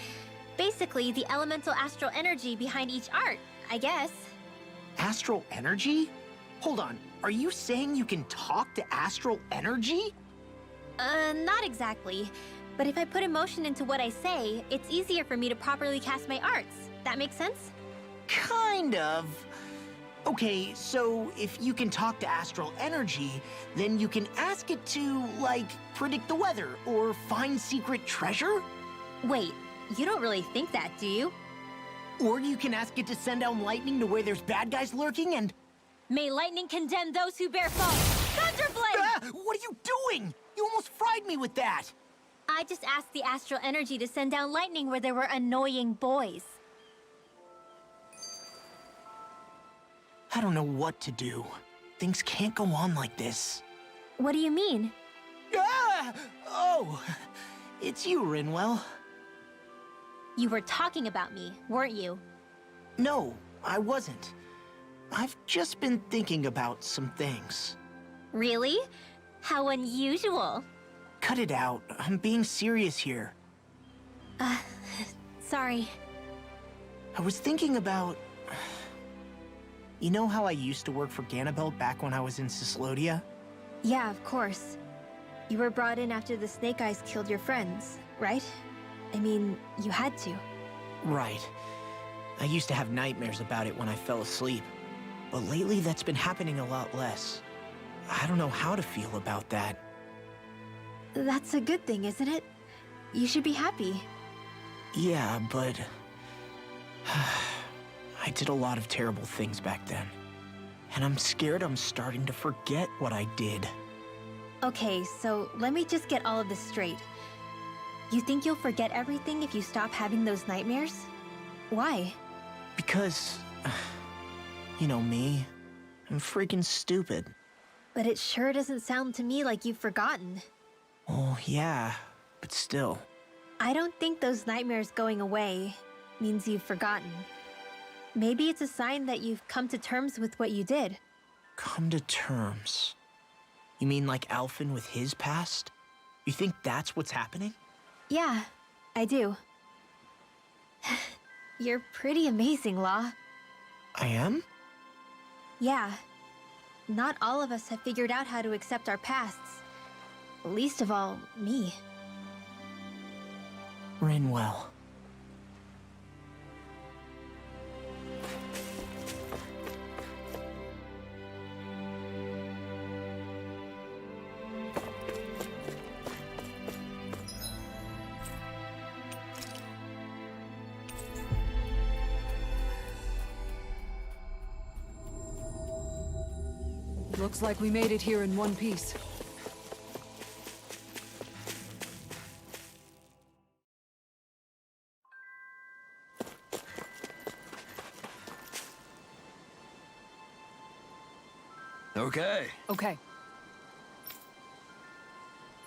[SPEAKER 3] Basically, the elemental astral energy behind each art, I guess.
[SPEAKER 5] Astral energy? Hold on, are you saying you can talk to astral energy?
[SPEAKER 3] Not exactly. But if I put emotion into what I say, it's easier for me to properly cast my arts. That makes sense?
[SPEAKER 5] Kind of. Okay, so if you can talk to astral energy, then you can ask it to, like, predict the weather or find secret treasure?
[SPEAKER 3] Wait, you don't really think that, do you?
[SPEAKER 5] Or you can ask it to send down lightning to where there's bad guys lurking and...
[SPEAKER 3] May lightning condemn those who bear false! Thunderblade!
[SPEAKER 5] Ah! What are you doing? You almost fried me with that!
[SPEAKER 3] I just asked the astral energy to send down lightning where there were annoying boys.
[SPEAKER 5] I don't know what to do. Things can't go on like this.
[SPEAKER 3] What do you mean?
[SPEAKER 5] Ah! Oh, it's you, Rinwell.
[SPEAKER 3] You were talking about me, weren't you?
[SPEAKER 5] No, I wasn't. I've just been thinking about some things.
[SPEAKER 3] Really? How unusual.
[SPEAKER 5] Cut it out. I'm being serious here.
[SPEAKER 3] Sorry.
[SPEAKER 5] I was thinking about... You know how I used to work for Ganabelt back when I was in Cyslodia?
[SPEAKER 3] Yeah, of course. You were brought in after the Snake Eyes killed your friends, right? I mean, you had to.
[SPEAKER 5] Right. I used to have nightmares about it when I fell asleep. But lately, that's been happening a lot less. I don't know how to feel about that.
[SPEAKER 3] That's a good thing, isn't it? You should be happy.
[SPEAKER 5] Yeah, but... I did a lot of terrible things back then. And I'm scared I'm starting to forget what I did.
[SPEAKER 3] Okay, so let me just get all of this straight. You think you'll forget everything if you stop having those nightmares? Why?
[SPEAKER 5] Because... You know me. I'm freaking stupid.
[SPEAKER 3] But it sure doesn't sound to me like you've forgotten.
[SPEAKER 5] Oh, yeah. But still.
[SPEAKER 3] I don't think those nightmares going away means you've forgotten. Maybe it's a sign that you've come to terms with what you did.
[SPEAKER 5] Come to terms? You mean like Alphen with his past? You think that's what's happening?
[SPEAKER 3] Yeah, I do. You're pretty amazing, Law.
[SPEAKER 5] I am?
[SPEAKER 3] Yeah. Not all of us have figured out how to accept our pasts. Least of all, me.
[SPEAKER 5] Rinwell.
[SPEAKER 6] Looks like we made it here in one piece.
[SPEAKER 2] Okay.
[SPEAKER 6] Okay.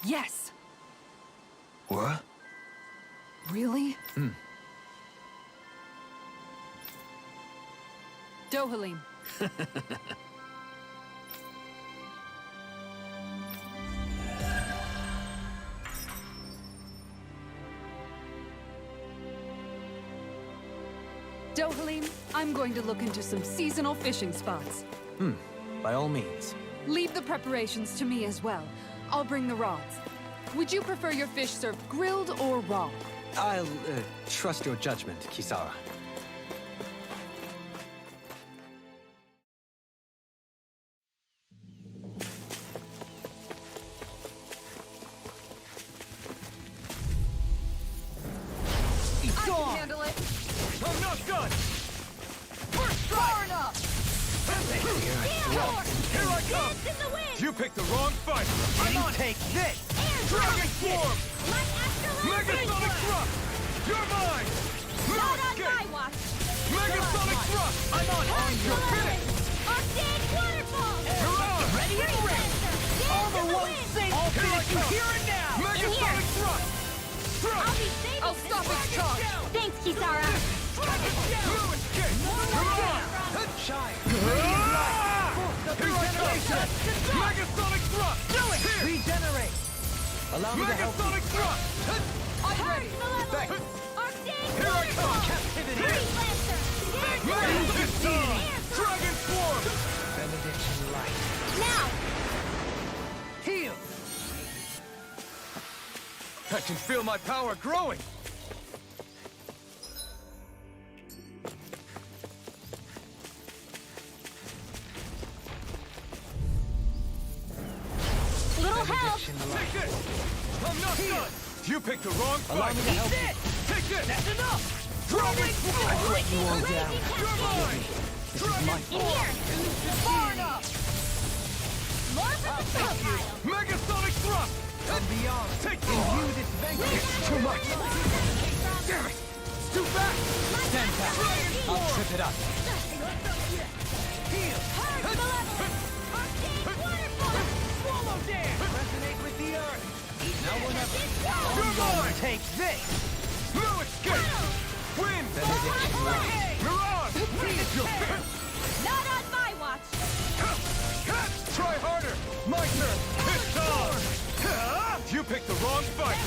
[SPEAKER 6] Yes!
[SPEAKER 2] What?
[SPEAKER 6] Really? Dohalim. Dohalim, I'm going to look into some seasonal fishing spots.
[SPEAKER 4] By all means.
[SPEAKER 6] Leave the preparations to me as well. I'll bring the rods. Would you prefer your fish served grilled or raw?
[SPEAKER 4] I'll trust your judgment, Kisara.
[SPEAKER 6] I can handle it.
[SPEAKER 2] I'm not done!
[SPEAKER 6] Far enough!
[SPEAKER 2] Here I come!
[SPEAKER 3] Dance in the wind!
[SPEAKER 2] You picked the wrong fight! I'm on!
[SPEAKER 5] Take this!
[SPEAKER 2] Dragon Swarm!
[SPEAKER 3] My astrolabe
[SPEAKER 2] Megasonic Thrust! You're mine! No
[SPEAKER 3] Not on
[SPEAKER 2] escape!
[SPEAKER 3] my watch!
[SPEAKER 2] Megasonic Thrust! I'm on! You're finished!
[SPEAKER 3] Arctic waterfall!
[SPEAKER 2] You're on!
[SPEAKER 5] Ready and ready! All the one thing! I'll
[SPEAKER 2] Here I
[SPEAKER 5] finish you
[SPEAKER 2] come!
[SPEAKER 5] here and now!
[SPEAKER 2] Megasonic Thrust!
[SPEAKER 3] I'll be saving
[SPEAKER 6] I'll stop its charge!
[SPEAKER 3] Thanks, Kisara!
[SPEAKER 2] No escape! You're on! Here I come! Megasonic Thrust! Do it! Here!
[SPEAKER 5] Regenerate! Allow me to help you.
[SPEAKER 2] Megasonic Thrust!
[SPEAKER 6] I'm ready!
[SPEAKER 2] Thanks!
[SPEAKER 3] Arctic
[SPEAKER 2] Here I come!
[SPEAKER 3] waterfall!
[SPEAKER 2] Captivity!
[SPEAKER 3] Green Lancer!
[SPEAKER 2] Megasonic Storm! Dragon Swarm!
[SPEAKER 5] Benediction light.
[SPEAKER 3] Now!
[SPEAKER 5] Heal!
[SPEAKER 2] I can feel my power growing!
[SPEAKER 3] Little help!
[SPEAKER 2] Take this! I'm not done! You picked the wrong
[SPEAKER 5] Allow
[SPEAKER 2] fight!
[SPEAKER 5] me to help you.
[SPEAKER 2] Take this!
[SPEAKER 5] That's enough!
[SPEAKER 2] Dragon Swarm!
[SPEAKER 5] I've let you all down.
[SPEAKER 2] You're mine! Dragon
[SPEAKER 3] In here!
[SPEAKER 6] Far enough!
[SPEAKER 3] More for the profile!
[SPEAKER 2] Megasonic Thrust!
[SPEAKER 5] And beyond.
[SPEAKER 2] Take this!
[SPEAKER 5] this vengeance.
[SPEAKER 2] It's too much! Damn it! It's too fast!
[SPEAKER 5] Stand back.
[SPEAKER 2] Dragon
[SPEAKER 5] I'll
[SPEAKER 2] Swarm!
[SPEAKER 5] trip it up. Heal!
[SPEAKER 3] Arctic waterfall!
[SPEAKER 5] Swallow dance! Resonate with the earth! Now we'll never...
[SPEAKER 2] You're mine!
[SPEAKER 5] Take this!
[SPEAKER 2] No escape! Wind! Mirage! You're finished!
[SPEAKER 3] Not on my watch!
[SPEAKER 2] Try harder! My turn! It's on! You picked the wrong fight!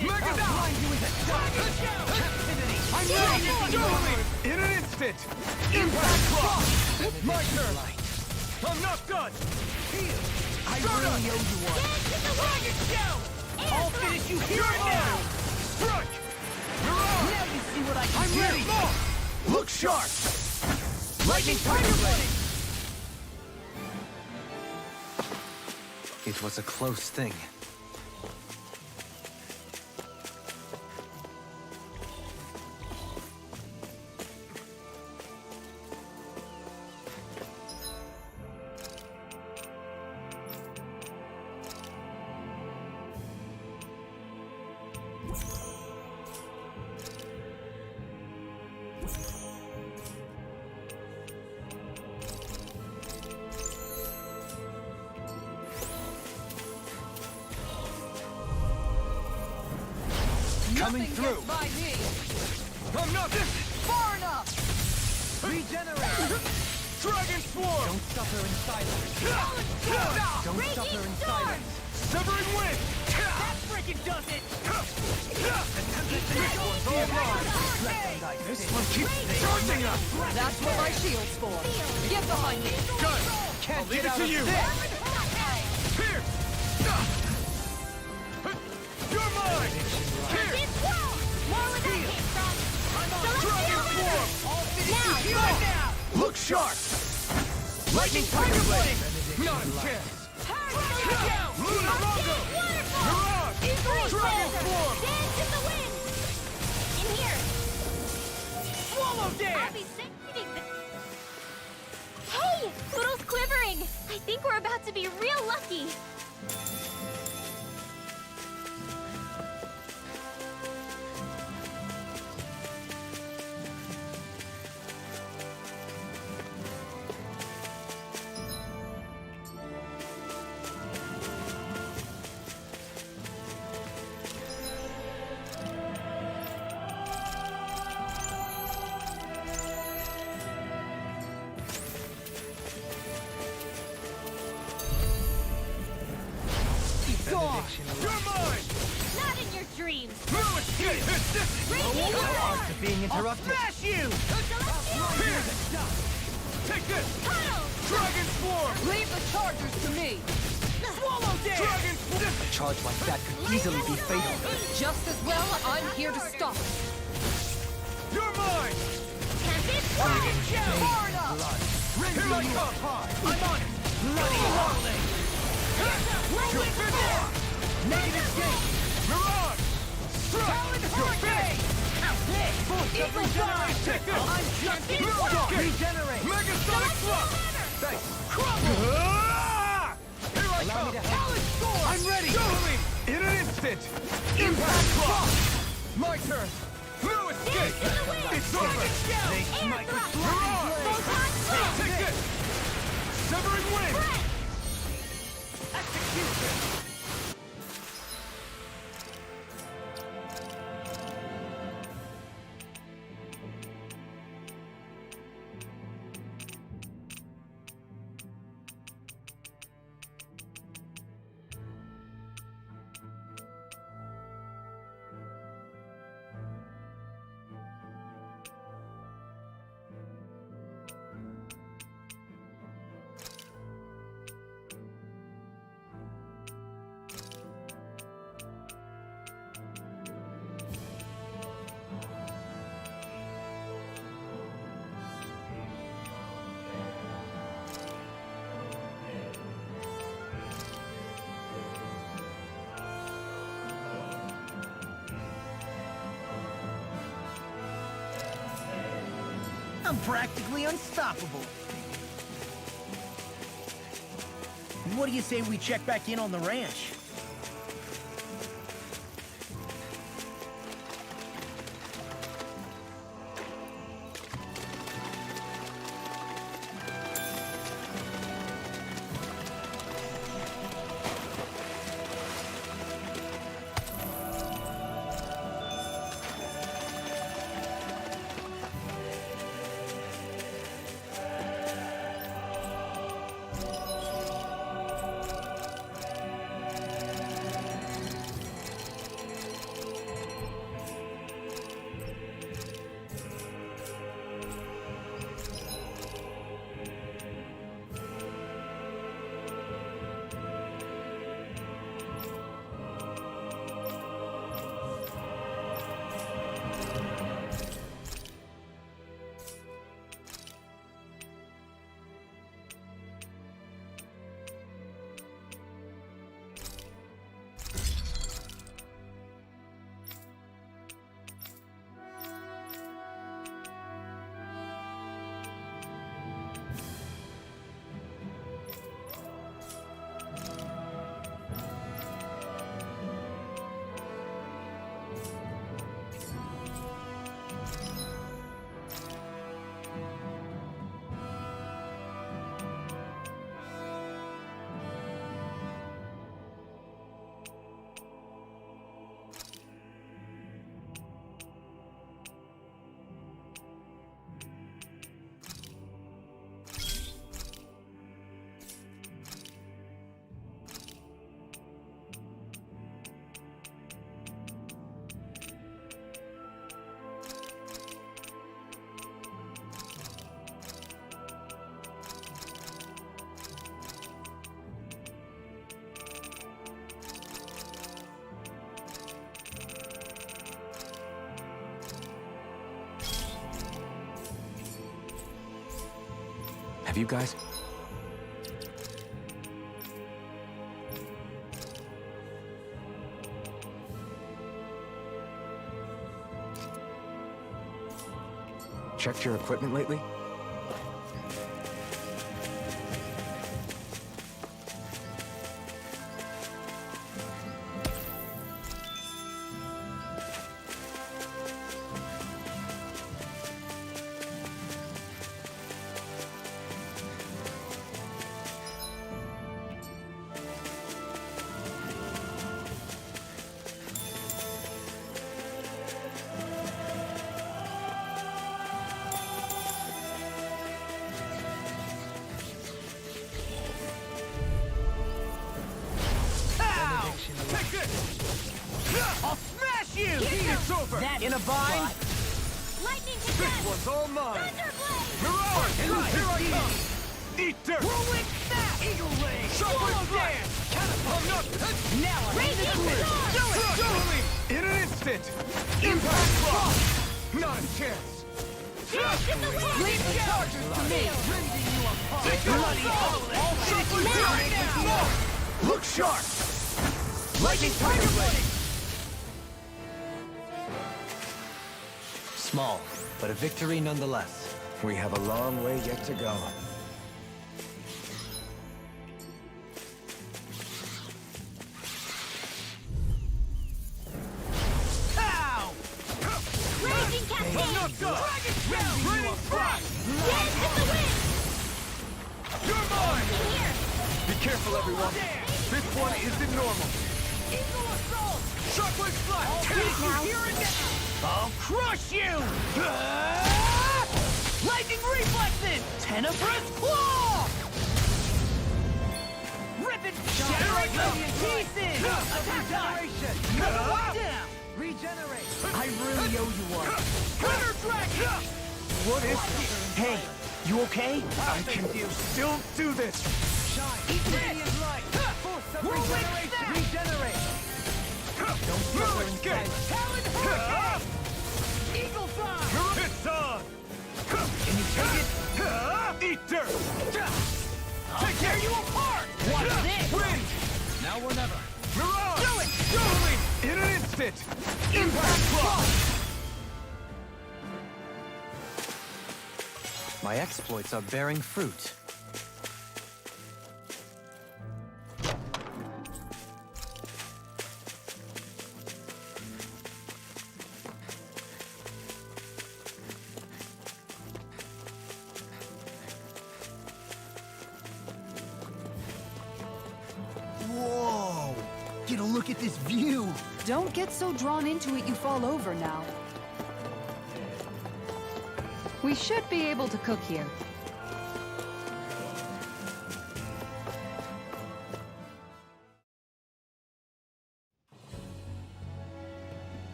[SPEAKER 2] Mega
[SPEAKER 5] Blind you with a captivity! I'm ready!
[SPEAKER 2] In an instant! Impact Cross! My turn! I'm not done!
[SPEAKER 5] Heal! I
[SPEAKER 2] Soda!
[SPEAKER 5] really owe you one.
[SPEAKER 3] Dance in the wind!
[SPEAKER 5] I'll finish you here and now!
[SPEAKER 2] Strike! Mirage!
[SPEAKER 5] Now you see what I can
[SPEAKER 2] I'm
[SPEAKER 5] do!
[SPEAKER 2] ready! Look sharp!
[SPEAKER 5] Lightning Tiger Blade!
[SPEAKER 4] It was a close thing.
[SPEAKER 5] Coming
[SPEAKER 6] Nothing
[SPEAKER 5] through!
[SPEAKER 6] gets by me!
[SPEAKER 2] I'm not this!
[SPEAKER 6] Far enough!
[SPEAKER 5] Regenerate!
[SPEAKER 2] Dragon Swarm!
[SPEAKER 5] Don't suffer in silence! Don't
[SPEAKER 3] Raging
[SPEAKER 5] suffer in
[SPEAKER 3] storm!
[SPEAKER 5] silence!
[SPEAKER 2] Severing Wind!
[SPEAKER 5] That freaking does it!
[SPEAKER 2] This one's all mine! This one keeps charging us!
[SPEAKER 6] That's what my shield's for! Get behind me!
[SPEAKER 2] Good!
[SPEAKER 5] Can't
[SPEAKER 2] I'll leave
[SPEAKER 5] get
[SPEAKER 2] it
[SPEAKER 5] out
[SPEAKER 2] to
[SPEAKER 5] of
[SPEAKER 2] you!
[SPEAKER 5] this!
[SPEAKER 2] Here! You're mine! Here!
[SPEAKER 3] This world! More where that came from!
[SPEAKER 2] Dragon
[SPEAKER 3] Celestial
[SPEAKER 2] Swarm!
[SPEAKER 3] Now,
[SPEAKER 5] Right now!
[SPEAKER 2] Look sharp!
[SPEAKER 5] Lightning Tiger Blade!
[SPEAKER 2] Not a chance!
[SPEAKER 3] Hurry!
[SPEAKER 2] Luna Mongo! Mirage! Dragon Swarm!
[SPEAKER 3] Dance in the wind! In here!
[SPEAKER 5] Swallow
[SPEAKER 3] I'll
[SPEAKER 5] dance!
[SPEAKER 3] be saving this! Hey! Poodle's quivering! I think we're about to be real lucky!
[SPEAKER 5] Gone!
[SPEAKER 2] You're mine!
[SPEAKER 3] Not in your dreams!
[SPEAKER 2] No escape!
[SPEAKER 3] Raging storm!
[SPEAKER 4] Being interrupted.
[SPEAKER 5] Smash you!
[SPEAKER 3] Celestial
[SPEAKER 2] Here! Take this!
[SPEAKER 3] Tunnel!
[SPEAKER 2] Dragon Swarm!
[SPEAKER 6] Leave the chargers to me!
[SPEAKER 5] Swallow dance!
[SPEAKER 2] Dragon Swarm!
[SPEAKER 4] A charge like that could easily be fatal.
[SPEAKER 6] Just as well, I'm here to stop it!
[SPEAKER 2] You're mine!
[SPEAKER 3] Tempest Flash!
[SPEAKER 6] Far enough!
[SPEAKER 2] Here I come! I'm on it! Bloody Harley! You're finished!
[SPEAKER 5] Negative gate!
[SPEAKER 2] Mirage! Strike! You're finished!
[SPEAKER 5] Force of regeneration!
[SPEAKER 2] Take this!
[SPEAKER 5] I'm just
[SPEAKER 2] No escape!
[SPEAKER 5] regenerate!
[SPEAKER 2] instant! Impact block! My turn! No escape! It's over! Mirage! Take this! Severing wing! Execution!
[SPEAKER 5] I'm practically unstoppable. What do you say we check back in on the ranch?
[SPEAKER 1] Have you guys... checked your equipment lately?
[SPEAKER 2] Take this!
[SPEAKER 5] I'll smash you!
[SPEAKER 2] It's over!
[SPEAKER 5] In a bind?
[SPEAKER 3] Lightning
[SPEAKER 2] This
[SPEAKER 3] condensed!
[SPEAKER 2] one's all mine!
[SPEAKER 3] Thunderblade!
[SPEAKER 2] Mirage! Here I come! Eat dirt!
[SPEAKER 5] Whirlwind snap! Eagle ray!
[SPEAKER 2] Shockwave dance! I'm not...
[SPEAKER 5] Now I'm in the clear!
[SPEAKER 2] Do it! In an instant! Impact block! Not a chance!
[SPEAKER 5] Leave the charges to me! Rending you apart! Bloody all shockwave dance!
[SPEAKER 2] Look sharp!
[SPEAKER 5] Lightning tiger blade!
[SPEAKER 4] Small, but a victory nonetheless.
[SPEAKER 1] We have a long way yet to go.
[SPEAKER 2] Knocked up! Ready, fly!
[SPEAKER 3] Yes, it's the win!
[SPEAKER 2] You're mine!
[SPEAKER 3] Here!
[SPEAKER 2] Be careful, everyone. This one isn't normal.
[SPEAKER 5] Eagle assault!
[SPEAKER 2] Shockwave flash!
[SPEAKER 3] Here and now!
[SPEAKER 5] I'll crush you! Lightning reflexes! Tenebrous claw! Rip it! Shattering million pieces! Regeneration! Another one down! Regenerate! I really owe you one.
[SPEAKER 2] Thunder Dragon!
[SPEAKER 5] What is this? Hey, you okay?
[SPEAKER 2] I can still do this!
[SPEAKER 5] Eat radiant light! Force of regeneration! Regenerate!
[SPEAKER 2] Don't escape!
[SPEAKER 5] Talon hurricane! Eagle fly!
[SPEAKER 2] It's on!
[SPEAKER 5] Can you take it?
[SPEAKER 2] Eat dirt!
[SPEAKER 5] I'll tear you apart! Watch this!
[SPEAKER 2] Wind!
[SPEAKER 5] Now or never.
[SPEAKER 2] Mirage!
[SPEAKER 5] Do it!
[SPEAKER 2] Dueling! In an instant! Impact Frost!
[SPEAKER 4] My exploits are bearing fruit.
[SPEAKER 5] Whoa! Get a look at this view!
[SPEAKER 6] Don't get so drawn into it you fall over now. We should be able to cook here.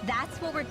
[SPEAKER 3] That's what we're...